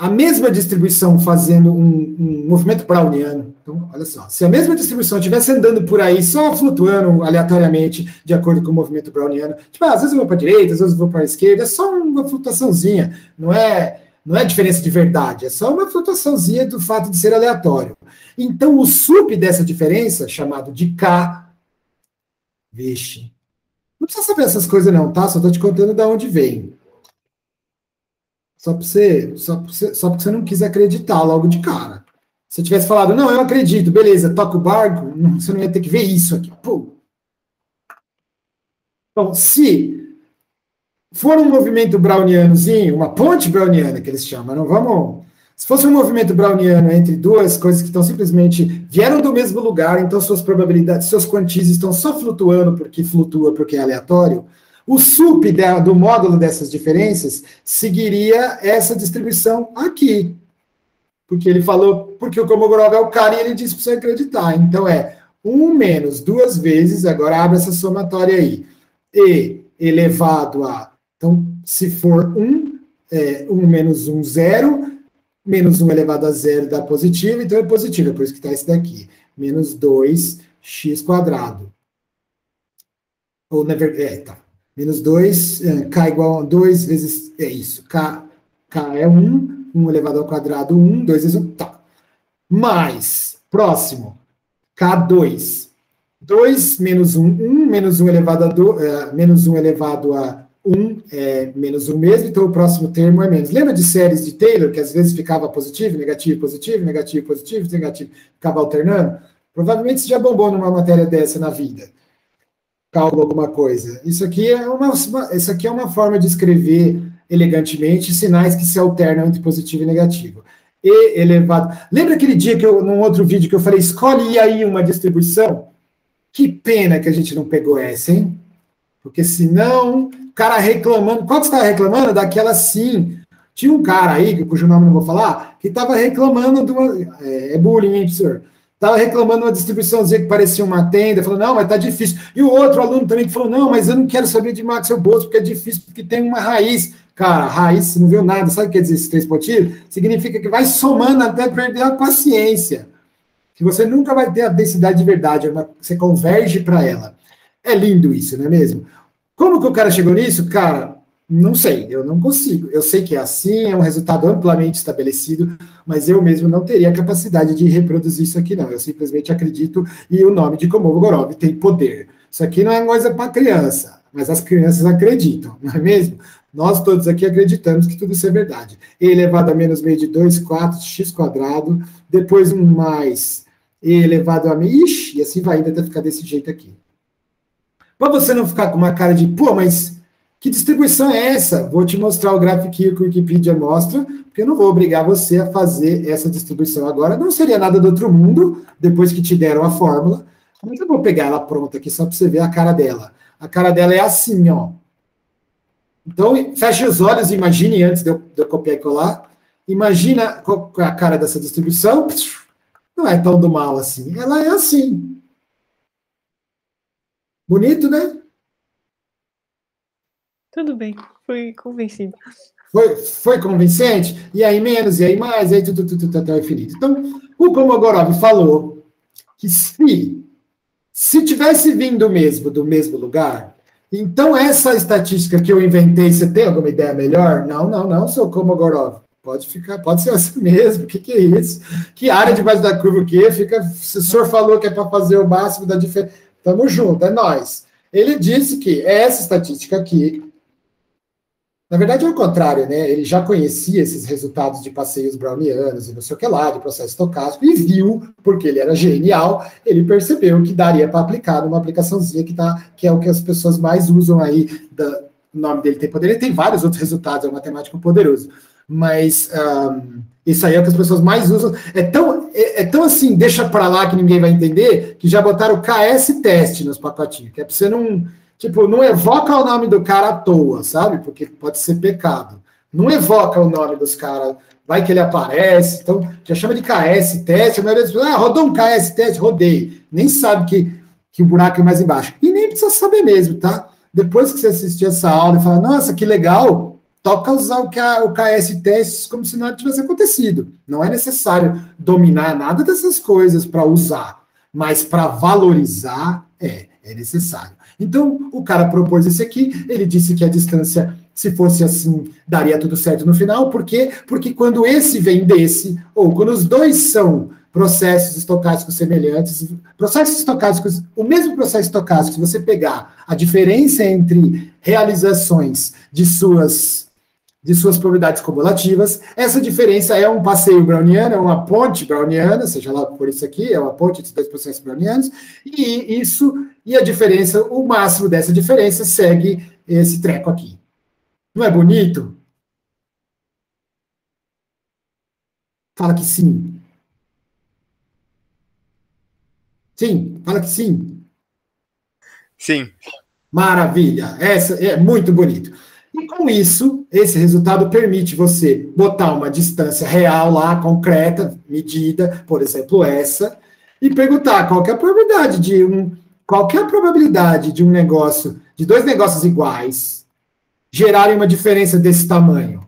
a mesma distribuição fazendo um movimento browniano. Então, olha só. Se a mesma distribuição estivesse andando por aí, só flutuando aleatoriamente, de acordo com o movimento browniano, tipo, às vezes eu vou para a direita, às vezes eu vou para a esquerda, é só uma flutuaçãozinha. Não é diferença de verdade, é só uma flutuaçãozinha do fato de ser aleatório. Então, o sup dessa diferença, chamado de K, vixe, não precisa saber essas coisas não, tá? Só estou te contando de onde vem. Só porque você não quis acreditar logo de cara. Se eu tivesse falado, não, eu acredito, beleza, toca o barco, você não ia ter que ver isso aqui. Pô. Então, se for um movimento brownianozinho, uma ponte browniana que eles chamam, não vamos... Se fosse um movimento browniano entre duas coisas que estão simplesmente vieram do mesmo lugar, então suas probabilidades, seus quantis estão só flutuando porque é aleatório, o sup do módulo dessas diferenças seguiria essa distribuição aqui. Porque ele falou, porque o Kolmogorov é o cara e ele disse para você acreditar. Então 1 menos 2 vezes, agora abre essa somatória aí, e elevado a, então se for 1 menos 1, 0, menos 1 elevado a 0 dá positivo, então é positivo, é por isso que está esse daqui. Menos 2x². Ou, na verdade, tá. Menos 2, K igual a 2 vezes, é isso. K é 1, 1 elevado ao quadrado, 1, 2 vezes 1, tá. Mais, próximo, K2. 2 menos 1, 1, menos 1 elevado a 2, menos 1 elevado a 1 é menos 1 mesmo, então o próximo termo é menos. Lembra de séries de Taylor, que às vezes ficava positivo, negativo, positivo, negativo, positivo, negativo, ficava alternando? Provavelmente você já bombou numa matéria dessa na vida. Cálculo alguma coisa. Isso aqui é uma forma de escrever elegantemente sinais que se alternam entre positivo e negativo. E elevado. Lembra aquele dia num outro vídeo que eu falei, escolhe aí uma distribuição? Que pena que a gente não pegou essa, hein? Porque senão, o cara reclamando, qual que você estava reclamando? Daquela sim. Tinha um cara aí, cujo nome não vou falar, que estava reclamando de uma... É bullying, hein, professor? Estava reclamando uma distribuiçãozinha que parecia uma tenda, falou, não, mas tá difícil. E o outro aluno também que falou, não, mas eu não quero saber de Maxwell Boltzmann, porque é difícil, porque tem uma raiz. Cara, raiz, você não viu nada, sabe o que quer dizer esses 3 pontinhos? Significa que vai somando até perder a paciência. Que você nunca vai ter a densidade de verdade, você converge para ela. É lindo isso, não é mesmo? Como que o cara chegou nisso? Cara, não sei, eu não consigo. Eu sei que é assim, é um resultado amplamente estabelecido, mas eu mesmo não teria a capacidade de reproduzir isso aqui, não. Eu simplesmente acredito e o nome de Kolmogorov tem poder. Isso aqui não é coisa para criança, mas as crianças acreditam, não é mesmo? Nós todos aqui acreditamos que tudo isso é verdade. E elevado a menos meio de 2, 4, x quadrado, depois um mais e elevado a meio, ixi, e assim vai ainda até ficar desse jeito aqui. Para você não ficar com uma cara de, pô, mas que distribuição é essa? Vou te mostrar o grafiquinho que o Wikipedia mostra, porque eu não vou obrigar você a fazer essa distribuição agora. Não seria nada do outro mundo, depois que te deram a fórmula, mas eu vou pegar ela pronta aqui só para você ver a cara dela. A cara dela é assim, ó. Então, feche os olhos e imagine, antes de eu copiar e colar, imagina a cara dessa distribuição. Não é tão do mal assim. Ela é assim. Bonito, né? Tudo bem, fui convencido. Foi convincente? E aí menos, e aí mais, e aí tudo até o infinito. Então, o Kolmogorov falou que se tivesse vindo mesmo do mesmo lugar, então essa estatística que eu inventei, você tem alguma ideia melhor? Não, seu Kolmogorov. Pode ser assim mesmo. O que é isso? Que área debaixo da curva o quê? Se o senhor falou que é para fazer o máximo da diferença. Tamo junto, é nós. Ele disse que essa estatística aqui, na verdade é o contrário, né? Ele já conhecia esses resultados de passeios brownianos e não sei o que lá, de processo estocástico, e viu, porque ele era genial, ele percebeu que daria para aplicar numa aplicaçãozinha que é o que as pessoas mais usam aí. O nome dele tem poder, ele tem vários outros resultados, é um matemático poderoso. Mas isso aí é o que as pessoas mais usam. É tão assim, deixa para lá que ninguém vai entender, que já botaram o KS teste nos pacotinhos, que é para você não evoca o nome do cara à toa, sabe? Porque pode ser pecado. Não evoca o nome dos caras, vai que ele aparece, então já chama de KS teste, a maioria das pessoas, rodou um KS teste, rodei. Nem sabe que o buraco é mais embaixo. E nem precisa saber mesmo, tá? Depois que você assistir essa aula e falar, nossa, que legal, toca usar o KS testes como se nada tivesse acontecido. Não é necessário dominar nada dessas coisas para usar, mas para valorizar é necessário. Então, o cara propôs esse aqui, ele disse que a distância, se fosse assim, daria tudo certo no final. Por quê? Porque quando esse vem desse, ou quando os dois são processos estocásticos semelhantes, processos estocásticos, o mesmo processo estocástico, se você pegar a diferença entre realizações de suas probabilidades cumulativas, essa diferença é um passeio browniano, é uma ponte browniana, seja lá por isso aqui, é uma ponte dos dois processos brownianos, e a diferença, o máximo dessa diferença segue esse treco aqui. Não é bonito? Fala que sim. Sim, fala que sim. Sim. Maravilha, essa é muito bonito. E com isso, esse resultado permite você botar uma distância real lá, concreta, medida, por exemplo, essa, e perguntar qual que é a probabilidade de um negócio, de dois negócios iguais, gerarem uma diferença desse tamanho.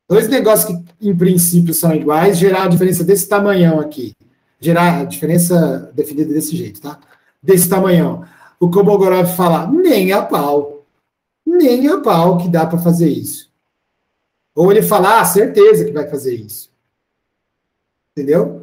Dois negócios que, em princípio, são iguais, gerar uma diferença desse tamanhão aqui. Gerar a diferença definida desse jeito, tá? Desse tamanhão. O Kolmogorov fala, nem a pau que dá para fazer isso. Ou ele fala, certeza que vai fazer isso. Entendeu?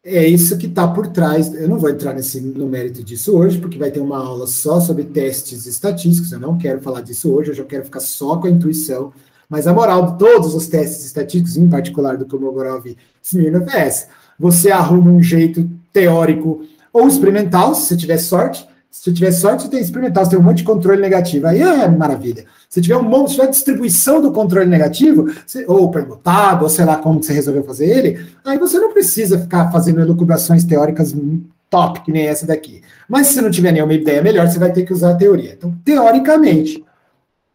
É isso que está por trás. Eu não vou entrar no mérito disso hoje, porque vai ter uma aula só sobre testes estatísticos. Eu não quero falar disso hoje, eu já quero ficar só com a intuição. Mas a moral de todos os testes estatísticos, em particular do Kolmogorov-Smirnov, é essa. Você arruma um jeito teórico ou experimental, se você tiver sorte. Se tiver sorte, você tem experimental, você tem um monte de controle negativo. Aí é maravilha. Se tiver se tiver distribuição do controle negativo, ou permutado, ou sei lá como você resolveu fazer ele, aí você não precisa ficar fazendo elucubrações teóricas top, que nem essa daqui. Mas se você não tiver nenhuma ideia melhor, você vai ter que usar a teoria. Então, teoricamente,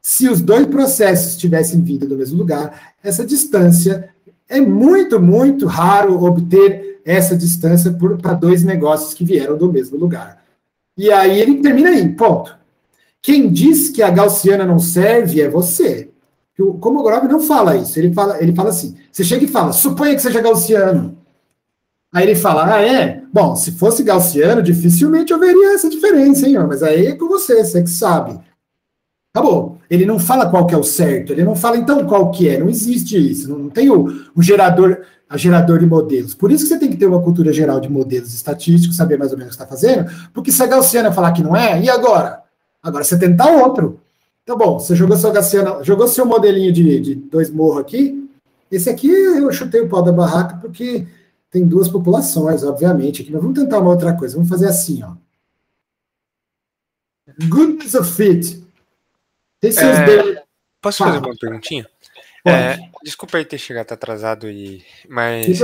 se os dois processos tivessem vindo do mesmo lugar, essa distância É muito, muito raro obter essa distância para dois negócios que vieram do mesmo lugar. E aí ele termina aí, ponto. Quem diz que a gaussiana não serve é você. O Kolmogorov não fala isso, ele fala assim, você chega e fala, suponha que seja gaussiano. Aí ele fala, é? Bom, se fosse gaussiano, dificilmente haveria essa diferença, hein? Mas aí é com você que sabe. Acabou. Ele não fala qual que é o certo, ele não fala então qual que é, não existe isso, não tem o gerador de modelos. Por isso que você tem que ter uma cultura geral de modelos estatísticos, saber mais ou menos o que está fazendo, porque se a gaussiana falar que não é, e agora? Agora você tenta outro. Então, bom, você jogou sua gaussiana, jogou seu modelinho de dois morros aqui, esse aqui eu chutei o pau da barraca porque tem duas populações, obviamente, aqui, mas vamos tentar uma outra coisa, vamos fazer assim, ó. Goodness of fit. Posso fazer uma perguntinha? Desculpa aí ter chegado atrasado, mas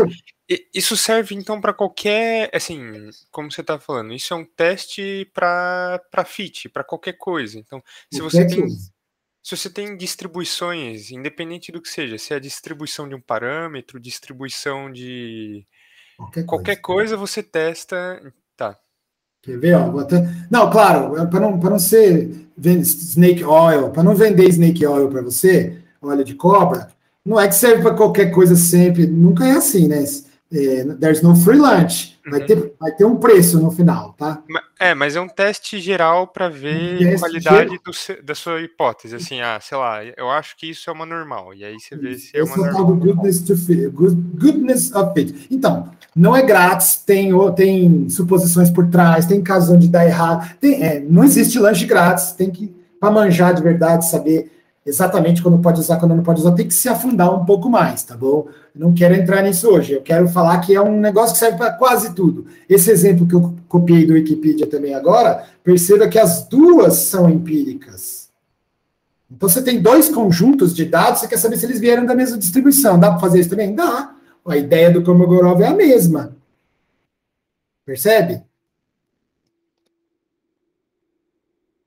isso serve então para qualquer, assim, como você está falando, isso é um teste para fit, para qualquer coisa. Então, se você tem distribuições, independente do que seja, se é a distribuição de um parâmetro, distribuição de qualquer coisa, você testa. Tá. Quer ver? Ó, não, claro, para não ser snake oil, para não vender snake oil para você, óleo de cobra, não é que serve para qualquer coisa sempre, nunca é assim, né? There's no free lunch, vai ter um preço no final, tá? Mas é um teste geral para ver a qualidade da sua hipótese, assim, sei lá, eu acho que isso é uma normal, e aí você vê se é uma normal. Esse é o tal do goodness of fit. Então, não é grátis, tem suposições por trás, tem casos onde dá errado, não existe lanche grátis, tem que, para manjar de verdade, saber exatamente quando pode usar, quando não pode usar, tem que se afundar um pouco mais, tá bom? Eu não quero entrar nisso hoje, eu quero falar que é um negócio que serve para quase tudo. Esse exemplo que eu copiei do Wikipedia também agora, perceba que as duas são empíricas. Então você tem dois conjuntos de dados, você quer saber se eles vieram da mesma distribuição. Dá para fazer isso também? Dá. A ideia do Kolmogorov é a mesma. Percebe?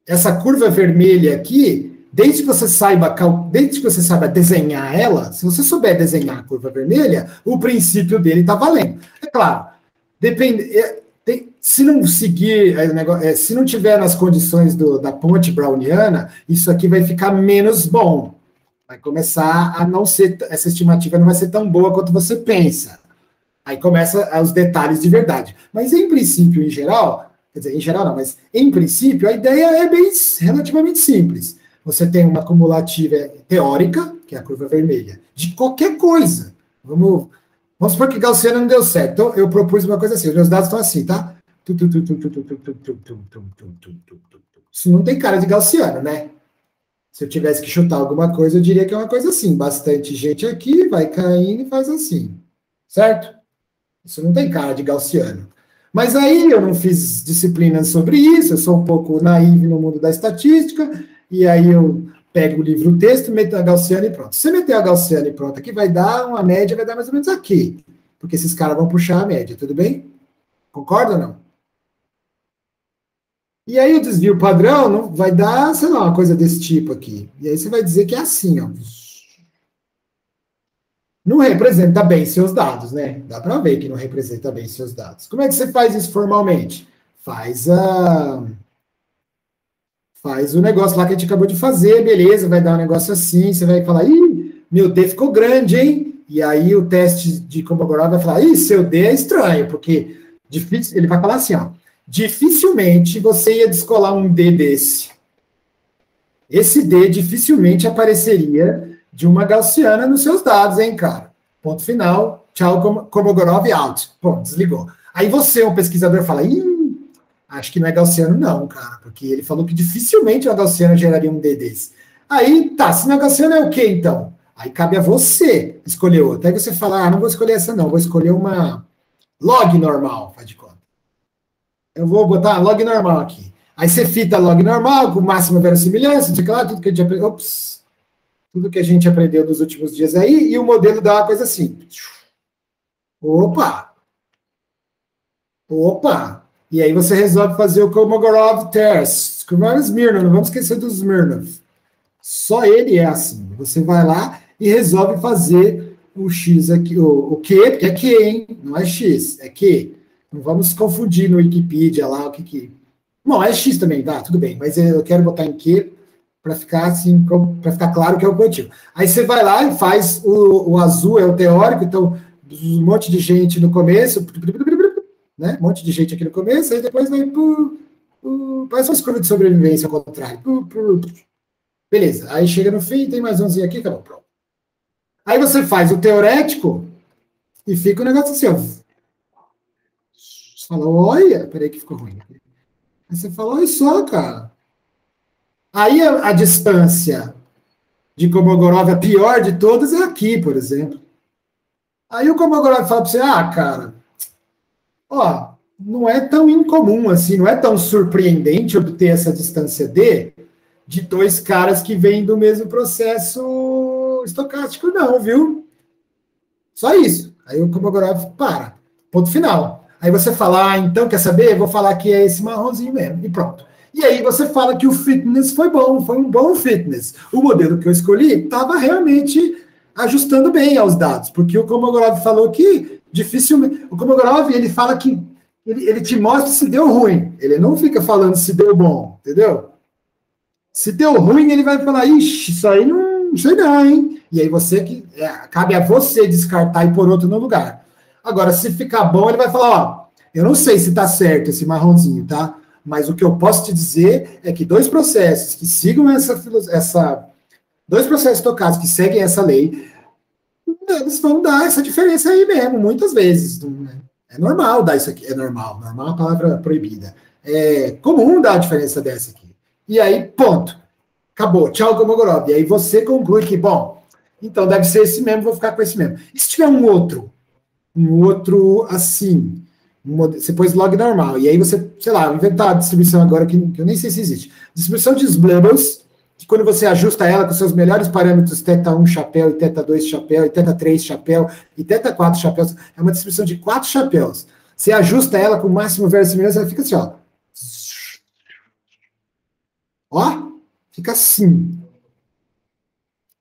Essa curva vermelha aqui, desde que você saiba desenhar ela, se você souber desenhar a curva vermelha, o princípio dele está valendo. É claro, se não seguir, se não tiver nas condições da ponte browniana, isso aqui vai ficar menos bom. Vai começar a não ser, essa estimativa não vai ser tão boa quanto você pensa. Aí começa os detalhes de verdade. Mas em princípio, em geral, quer dizer, em geral não, mas em princípio, a ideia é relativamente simples. Você tem uma cumulativa teórica, que é a curva vermelha, de qualquer coisa. Vamos supor que gaussiana não deu certo. Então, eu propus uma coisa assim, os meus dados estão assim, tá? Isso não tem cara de gaussiano, né? Se eu tivesse que chutar alguma coisa, eu diria que é uma coisa assim. Bastante gente aqui, vai caindo e faz assim. Certo? Isso não tem cara de gaussiano. Mas aí eu não fiz disciplinas sobre isso, eu sou um pouco naivo no mundo da estatística, e aí eu pego o livro, o texto, meto a gaussiana e pronto. Se você meter a gaussiana e pronto, aqui vai dar uma média, vai dar mais ou menos aqui. Porque esses caras vão puxar a média, tudo bem? Concorda ou não? E aí o desvio padrão vai dar, sei lá, uma coisa desse tipo aqui. E aí você vai dizer que é assim, ó. Não representa bem seus dados, né? Dá para ver que não representa bem seus dados. Como é que você faz isso formalmente? Faz o negócio lá que a gente acabou de fazer, beleza, vai dar um negócio assim, você vai falar, ih, meu D ficou grande, hein? E aí o teste de Kolmogorov vai falar, ih, seu D é estranho, porque difícil, ele vai falar assim, ó, dificilmente você ia descolar um D desse. Esse D dificilmente apareceria de uma gaussiana nos seus dados, hein, cara? Ponto final, tchau, Kolmogorov out. Pronto, desligou. Aí você, um pesquisador, fala, acho que não é gaussiano não, cara, porque ele falou que dificilmente uma gaussiana geraria um D desse. Aí, tá, se não é gaussiana é o quê, então? Aí cabe a você escolher outra. Aí você fala, não vou escolher essa não, vou escolher uma log normal, faz de conta. Eu vou botar log normal aqui. Aí você fita log normal, com máxima verossimilhança, não sei o que lá, tudo que a gente aprendeu. Tudo que a gente aprendeu nos últimos dias aí, e o modelo dá uma coisa assim. Opa! E aí você resolve fazer o Kolmogorov test. Smirnov, não vamos esquecer dos Smirnov. Só ele é assim. Você vai lá e resolve fazer o X aqui, o Q, porque é Q, hein? Não é X, é Q. Não vamos confundir no Wikipedia lá o que... Não, é X também, tá, tudo bem, mas eu quero botar em Q para ficar assim, para ficar claro que é o positivo. Aí você vai lá e faz o azul, é o teórico, então um monte de gente no começo, né? Um monte de gente aqui no começo, aí depois vai faz umas curvas de sobrevivência ao contrário. Beleza, aí chega no fim, tem mais umzinho aqui, acabou, pronto. Aí você faz o teorético e fica o negócio assim, ó. Você fala, olha, peraí que ficou ruim. Aí você fala, olha só, cara. Aí a distância de Kolmogorov, a pior de todas, é aqui, por exemplo. Aí o Kolmogorov fala para você, cara, ó, não é tão incomum assim, não é tão surpreendente obter essa distância D de dois caras que vêm do mesmo processo estocástico, não, viu? Só isso. Aí o Kolmogorov para. Ponto final. Aí você fala, então, quer saber? Eu vou falar que é esse marronzinho mesmo. E pronto. E aí você fala que o fitness foi bom, foi um bom fitness. O modelo que eu escolhi estava realmente ajustando bem aos dados, porque o Kolmogorov falou que dificilmente... O Kolmogorov, ele fala que ele te mostra se deu ruim. Ele não fica falando se deu bom, entendeu? Se deu ruim, ele vai falar, ixi, isso aí não sei não, hein? E aí cabe a você descartar e pôr outro no lugar. Agora, se ficar bom, ele vai falar, ó, eu não sei se tá certo esse marronzinho, tá? Mas o que eu posso te dizer é que dois processos que sigam dois processos estocásticos que seguem essa lei, eles vão dar essa diferença aí mesmo, muitas vezes. É normal dar isso aqui, é normal é uma palavra proibida. É comum dar a diferença dessa aqui. E aí, ponto. Acabou. Tchau, Kolmogorov. E aí você conclui que, bom, então deve ser esse mesmo, vou ficar com esse mesmo. E se tiver um outro assim, você pôs log normal, e aí você, sei lá, inventar a distribuição agora que eu nem sei se existe. Distribuição de Blubbles, que quando você ajusta ela com seus melhores parâmetros, θ1 chapéu, e θ2 chapéu, e θ3 chapéu, e θ4 chapéus, é uma distribuição de 4 chapéus. Você ajusta ela com o máximo verossimilhança, ela fica assim, ó. Ó, fica assim.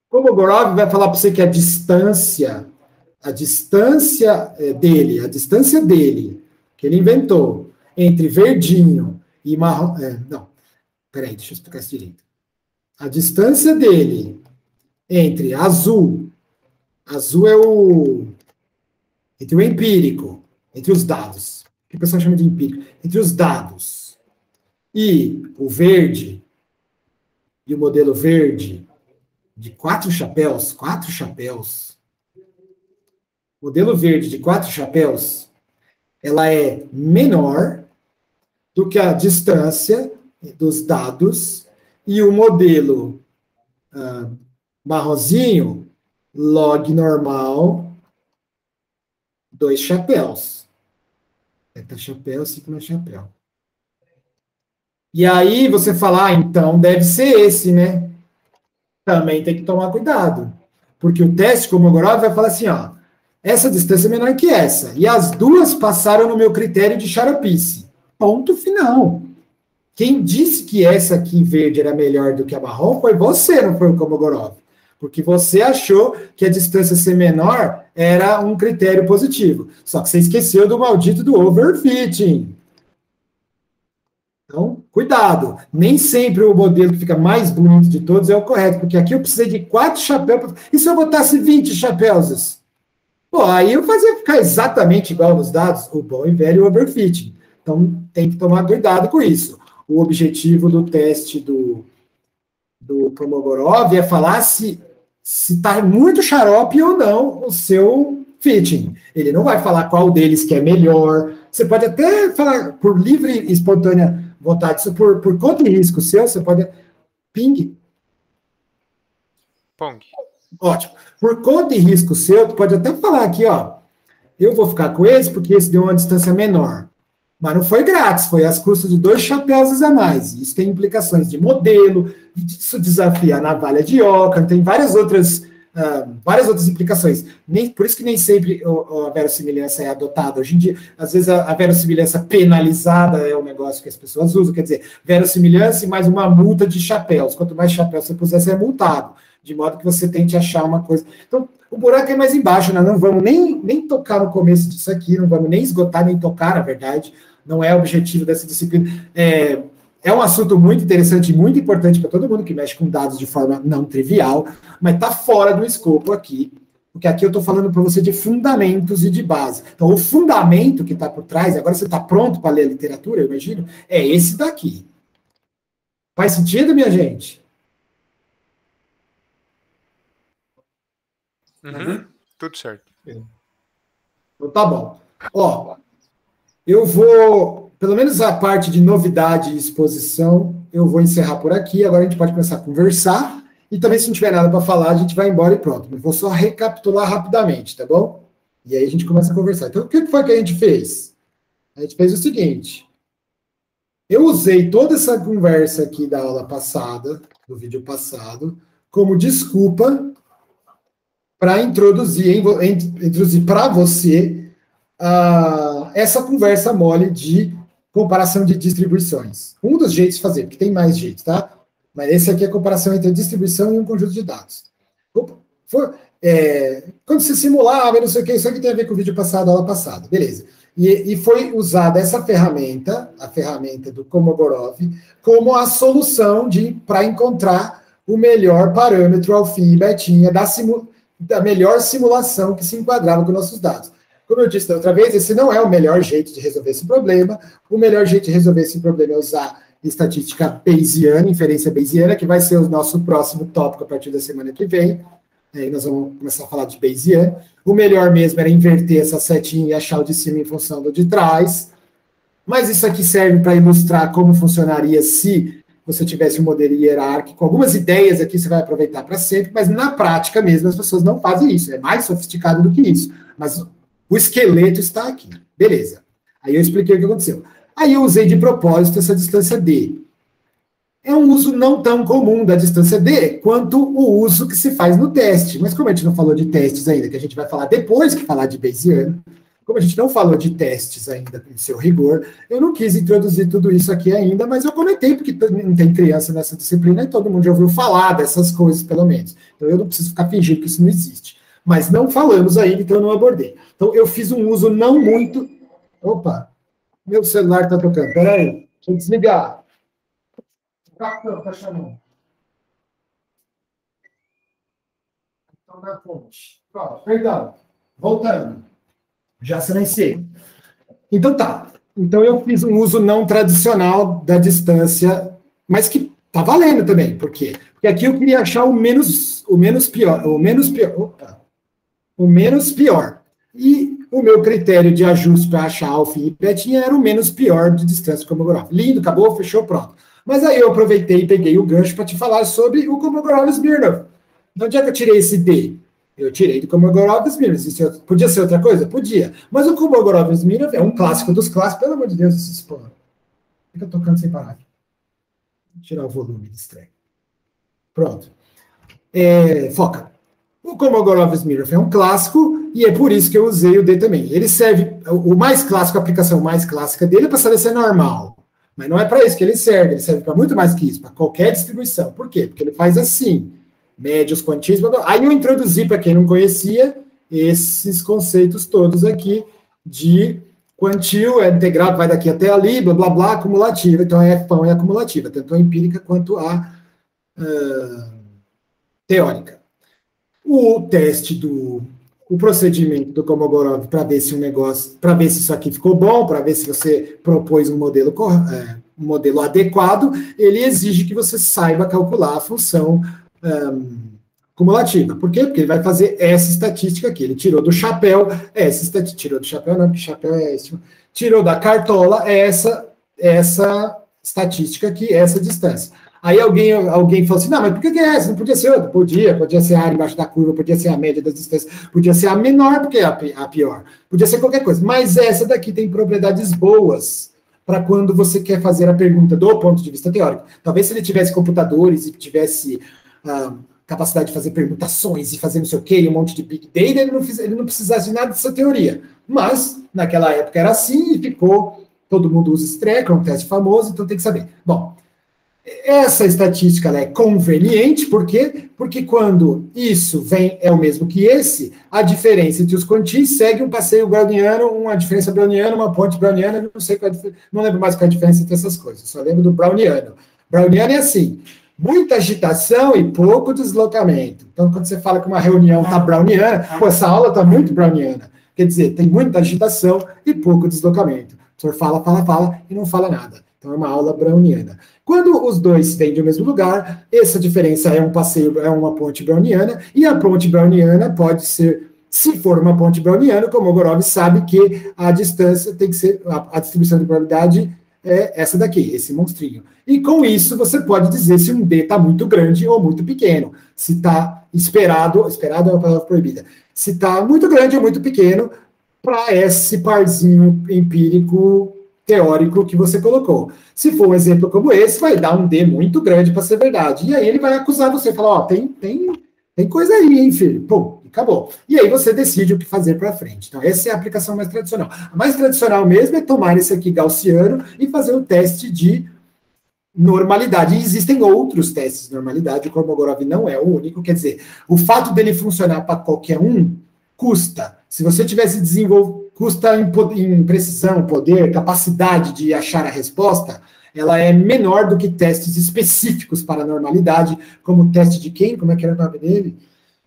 Kolmogorov vai falar para você que a distância dele, que ele inventou, entre verdinho e marrom... não, peraí, deixa eu explicar isso direito. A distância dele entre azul é entre o empírico, entre os dados, que o pessoal chama de empírico, entre os dados e o verde, e o modelo verde, de 4 chapéus, modelo verde de 4 chapéus, ela é menor do que a distância dos dados e o modelo marronzinho, log normal, 2 chapéus. Θ chapéu, sigma chapéu. E aí você fala, então deve ser esse, né? Também tem que tomar cuidado. Porque o teste Kolmogorov vai falar assim, ó, essa distância é menor que essa. E as duas passaram no meu critério de xaropice. Ponto final. Quem disse que essa aqui verde era melhor do que a marrom foi você, não foi o Kolmogorov. Porque você achou que a distância ser menor era um critério positivo. Só que você esqueceu do maldito do overfitting. Então, cuidado. Nem sempre o modelo que fica mais bonito de todos é o correto, porque aqui eu precisei de 4 chapéus. E se eu botasse 20 chapéus? Pô, aí eu fazia ficar exatamente igual nos dados, o bom e velho overfitting. Então, tem que tomar cuidado com isso. O objetivo do teste do Kolmogorov é falar se está muito xarope ou não o seu fitting. Ele não vai falar qual deles que é melhor. Você pode até falar por livre e espontânea vontade, isso por conta e risco seu, você pode... Ping. Pong. Ótimo. Por conta e risco seu, tu pode até falar aqui, ó, eu vou ficar com esse porque esse deu uma distância menor. Mas não foi grátis, foi às custas de 2 chapéus a mais. Isso tem implicações de modelo, isso desafia a navalha de Occam, tem várias outras implicações. Por isso que nem sempre a verossimilhança é adotada. Hoje em dia, às vezes, a verossimilhança penalizada é o negócio que as pessoas usam, quer dizer, verossimilhança e mais uma multa de chapéus. Quanto mais chapéus você puser, você é multado, de modo que você tente achar uma coisa. Então, O buraco é mais embaixo, nós não vamos nem tocar no começo disso aqui, não vamos nem esgotar, nem tocar, na verdade, não é o objetivo dessa disciplina. É um assunto muito interessante e muito importante para todo mundo que mexe com dados de forma não trivial, mas está fora do escopo aqui, porque aqui eu estou falando para você de fundamentos e de base. Então, o fundamento que está por trás, agora você está pronto para ler a literatura, eu imagino, é esse daqui. Faz sentido, minha gente? Tudo certo. Então, tá bom. Ó, eu vou, pelo menos a parte de novidade e exposição, eu vou encerrar por aqui. Agora a gente pode começar a conversar. E também, se não tiver nada para falar, a gente vai embora e pronto. Eu vou só recapitular rapidamente, tá bom? E aí a gente começa a conversar. Então, o que foi que a gente fez? A gente fez o seguinte. Eu usei toda essa conversa aqui da aula passada, do vídeo passado, como desculpa para introduzir para você essa conversa mole de comparação de distribuições. Um dos jeitos de fazer, porque tem mais jeitos, tá? Mas esse aqui é a comparação entre a distribuição e um conjunto de dados. Quando você simulava, não sei o que, isso aqui tem a ver com o vídeo passado, a aula passada, beleza. E foi usada essa ferramenta, a ferramenta do Kolmogorov, como a solução para encontrar o melhor parâmetro alfim e betinha da melhor simulação que se enquadrava com nossos dados. Como eu disse da outra vez, esse não é o melhor jeito de resolver esse problema. O melhor jeito de resolver esse problema é usar estatística bayesiana, inferência bayesiana, que vai ser o nosso próximo tópico a partir da semana que vem. Aí nós vamos começar a falar de Bayesian. O melhor mesmo era inverter essa setinha e achar o de cima em função do de trás. Mas isso aqui serve para ilustrar como funcionaria se você tivesse um modelo hierárquico. Algumas ideias aqui você vai aproveitar para sempre, mas na prática mesmo as pessoas não fazem isso. É mais sofisticado do que isso. Mas o esqueleto está aqui. Beleza. Aí eu expliquei o que aconteceu. Aí eu usei de propósito essa distância D. É um uso não tão comum da distância D quanto o uso que se faz no teste. Mas como a gente não falou de testes ainda, que a gente vai falar depois que falar de Bayesian, como a gente não falou de testes ainda em seu rigor, eu não quis introduzir tudo isso aqui ainda, mas eu comentei porque não tem criança nessa disciplina e todo mundo já ouviu falar dessas coisas, pelo menos. Então eu não preciso ficar fingindo que isso não existe. Mas não falamos ainda, então eu não abordei. Então eu fiz um uso não muito... Opa, meu celular está tocando. Peraí, deixa eu desligar. O capitão está chamando. Então, na fonte. Perdão. Voltando. Já silenciei. Então tá. Então eu fiz um uso não tradicional da distância, mas que tá valendo também. Por quê? Porque aqui eu queria achar o menos pior. E o meu critério de ajuste para achar alfa e betinha era o menos pior de distância do Kolmogorov. Lindo, acabou, fechou, pronto. Mas aí eu aproveitei e peguei o gancho para te falar sobre o Kolmogorov-Smirnov. De onde é que eu tirei esse D? Eu tirei do Kolmogorov-Smirnov. Podia ser outra coisa? Podia. Mas o Kolmogorov-Smirnov é um clássico dos clássicos. Pelo amor de Deus, esse spam. Fica tocando sem parar. Vou tirar o volume desse trem. Pronto. Foca. O Kolmogorov-Smirnov é um clássico e é por isso que eu usei o D também. Ele serve, o mais clássico, a aplicação mais clássica dele é para saber se é normal. Mas não é para isso que ele serve para muito mais que isso, para qualquer distribuição. Por quê? Porque ele faz assim, médios, quantis, blá, blá. Aí eu introduzi, para quem não conhecia, esses conceitos todos aqui de quantil, integral, vai daqui até ali, blá, blá, blá, acumulativa. Então, a F-pão é acumulativa, tanto a empírica quanto a teórica. O teste o procedimento do Kolmogorov para ver se para ver se isso aqui ficou bom, para ver se você propôs um modelo adequado, ele exige que você saiba calcular a função cumulativa. Por quê? Porque ele vai fazer essa estatística aqui. Ele tirou do chapéu essa estatística. Tirou do chapéu não, porque chapéu é esse. Tirou da cartola essa estatística aqui, essa distância. Aí alguém falou assim, não, mas por que é essa? Não podia ser outra? Podia ser a área embaixo da curva, podia ser a média das distâncias, podia ser a menor, porque é a pior. Podia ser qualquer coisa. Mas essa daqui tem propriedades boas para quando você quer fazer a pergunta do ponto de vista teórico. Talvez se ele tivesse computadores e tivesse capacidade de fazer permutações e fazer não sei o quê, um monte de big data, ele não precisasse de nada dessa teoria. Mas, naquela época era assim e ficou, todo mundo usa esse treco, é um teste famoso, então tem que saber. Bom, Essa estatística ela é conveniente, por quê? Porque quando isso é o mesmo que esse, a diferença entre os quantis segue um passeio browniano, uma diferença browniana, uma ponte browniana, não sei qual não lembro mais qual é a diferença entre essas coisas, só lembro do browniano. Browniano é assim, muita agitação e pouco deslocamento. Então, quando você fala que uma reunião está browniana, pô, essa aula está muito browniana. Quer dizer, tem muita agitação e pouco deslocamento. O professor fala e não fala nada. Então, é uma aula browniana. Quando os dois vêm do mesmo lugar, essa diferença é um passeio, é uma ponte browniana, e a ponte browniana pode ser, se for uma ponte browniana, o Kolmogorov sabe que a distância tem que ser, a distribuição de probabilidade é essa daqui, esse monstrinho. E com isso, você pode dizer se um D está muito grande ou muito pequeno. Se está esperado é uma palavra proibida. Se está muito grande ou muito pequeno, para esse parzinho empírico teórico que você colocou. Se for um exemplo como esse, vai dar um D muito grande para ser verdade. E aí ele vai acusar você, falar, ó, tem coisa aí, hein, filho? Pum, acabou. E aí você decide o que fazer para frente. Então, essa é a aplicação mais tradicional. A mais tradicional mesmo é tomar esse aqui gaussiano e fazer um teste de normalidade. E existem outros testes de normalidade, o Kolmogorov não é o único, quer dizer, o fato dele funcionar para qualquer um custa. Se você tivesse desenvolvido, custa em precisão, poder, capacidade de achar a resposta, ela é menor do que testes específicos para a normalidade, como o teste de quem? Como é que era o nome dele?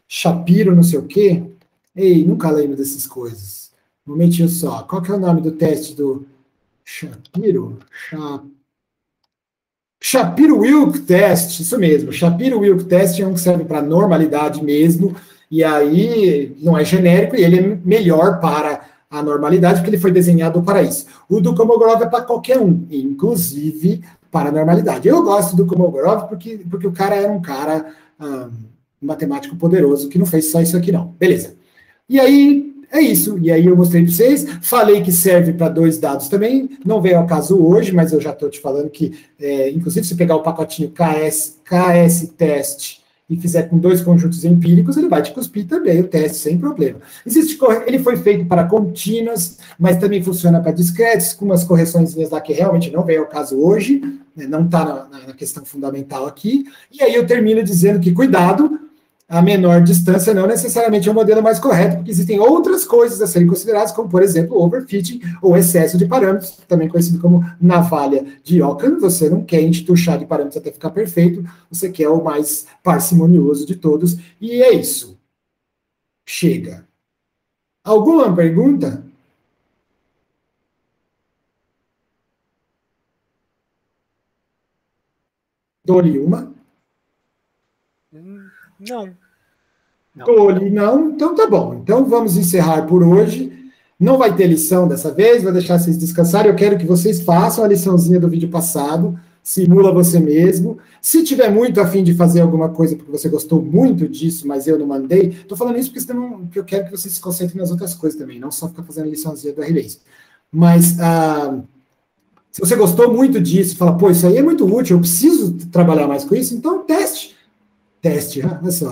Shapiro, não sei o quê. Ei, nunca lembro dessas coisas. Um momentinho só. Qual que é o nome do teste do Shapiro? Shapiro-Wilk Test, isso mesmo. Shapiro-Wilk Test é um que serve para normalidade mesmo, e aí não é genérico, e ele é melhor para a normalidade, porque ele foi desenhado para isso. O do Kolmogorov é para qualquer um, inclusive para a normalidade. Eu gosto do Kolmogorov porque o cara era um cara matemático poderoso, que não fez só isso aqui não. Beleza. E aí, é isso. E aí eu mostrei para vocês, falei que serve para 2 dados também, não veio ao caso hoje, mas eu já estou te falando que, inclusive, se pegar o pacotinho KS Test e fizer com 2 conjuntos empíricos, ele vai te cuspir também o teste sem problema. Ele foi feito para contínuas, mas também funciona para discretos, com umas correções lá que realmente não veio ao caso hoje, né, não está na questão fundamental aqui. E aí eu termino dizendo que, cuidado, a menor distância não necessariamente é o modelo mais correto, porque existem outras coisas a serem consideradas, como, por exemplo, overfitting ou excesso de parâmetros, também conhecido como navalha de Ockham. Você não quer entuchar de parâmetros até ficar perfeito, você quer o mais parcimonioso de todos, e é isso. Chega. Alguma pergunta? Dou-lhe uma. Não. Dou-lhe não, então tá bom. Então vamos encerrar por hoje. Não vai ter lição dessa vez, vou deixar vocês descansarem. Eu quero que vocês façam a liçãozinha do vídeo passado, simula você mesmo. Se tiver muito a fim de fazer alguma coisa porque você gostou muito disso, mas eu não mandei, estou falando isso porque eu quero que vocês se concentrem nas outras coisas também, não só ficar fazendo a liçãozinha do RBase. Mas se você gostou muito disso, fala, pô, isso aí é muito útil, eu preciso trabalhar mais com isso, então teste. Olha só.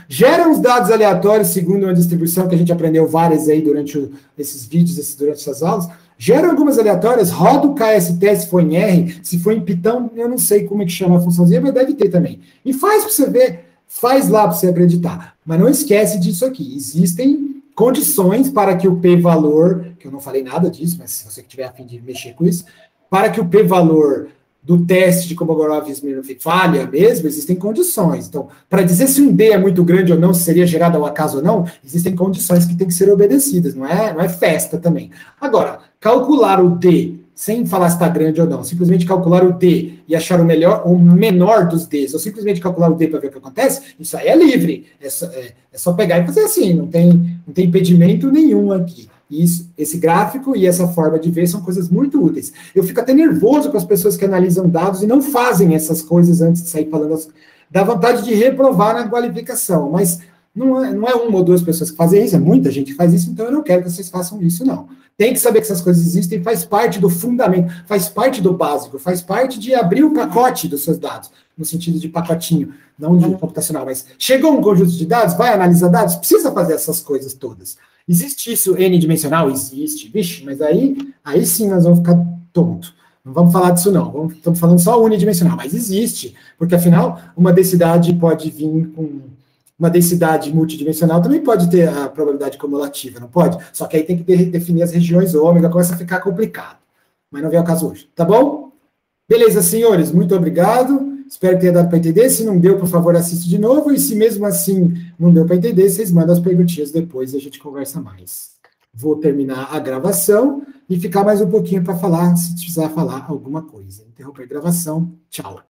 Gera uns dados aleatórios segundo uma distribuição que a gente aprendeu várias aí durante esses vídeos, durante essas aulas. Gera algumas aleatórias, roda o KST se for em R, se for em Python, eu não sei como é que chama a funçãozinha, mas deve ter também. E faz para você ver, faz lá para você acreditar. Mas não esquece disso aqui. Existem condições para que o p-valor, que eu não falei nada disso, mas se você tiver a fim de mexer com isso, para que o p-valor do teste de Kolmogorov-Smirnov falha mesmo, existem condições. Então, para dizer se um D é muito grande ou não, se seria gerado ao acaso ou não, existem condições que têm que ser obedecidas, não é festa também. Agora, calcular o D, sem falar se está grande ou não, simplesmente calcular o D e achar o menor dos Ds, ou simplesmente calcular o D para ver o que acontece, isso aí é livre. É só pegar e fazer assim, não tem impedimento nenhum aqui. Esse gráfico e essa forma de ver são coisas muito úteis. Eu fico até nervoso com as pessoas que analisam dados e não fazem essas coisas antes de sair falando. Dá vontade de reprovar na qualificação, mas não é uma ou duas pessoas que fazem isso, é muita gente que faz isso, então eu não quero que vocês façam isso, não. Tem que saber que essas coisas existem, faz parte do fundamento, faz parte do básico, faz parte de abrir o pacote dos seus dados, no sentido de pacotinho, não de computacional, mas chegou um conjunto de dados, vai analisar dados, precisa fazer essas coisas todas. Existe isso n-dimensional? Existe. Vixe, mas aí sim nós vamos ficar tontos. Não vamos falar disso, não. Estamos falando só unidimensional, mas existe, porque, afinal, uma densidade pode vir com... Uma densidade multidimensional também pode ter a probabilidade cumulativa, não pode? Só que aí tem que definir as regiões ômega, começa a ficar complicado. Mas não vem ao caso hoje, tá bom? Beleza, senhores, muito obrigado. Espero que tenha dado para entender. Se não deu, por favor, assiste de novo. E se mesmo assim não deu para entender, vocês mandam as perguntinhas depois e a gente conversa mais. Vou terminar a gravação e ficar mais um pouquinho para falar, se precisar falar alguma coisa. Interromper a gravação. Tchau.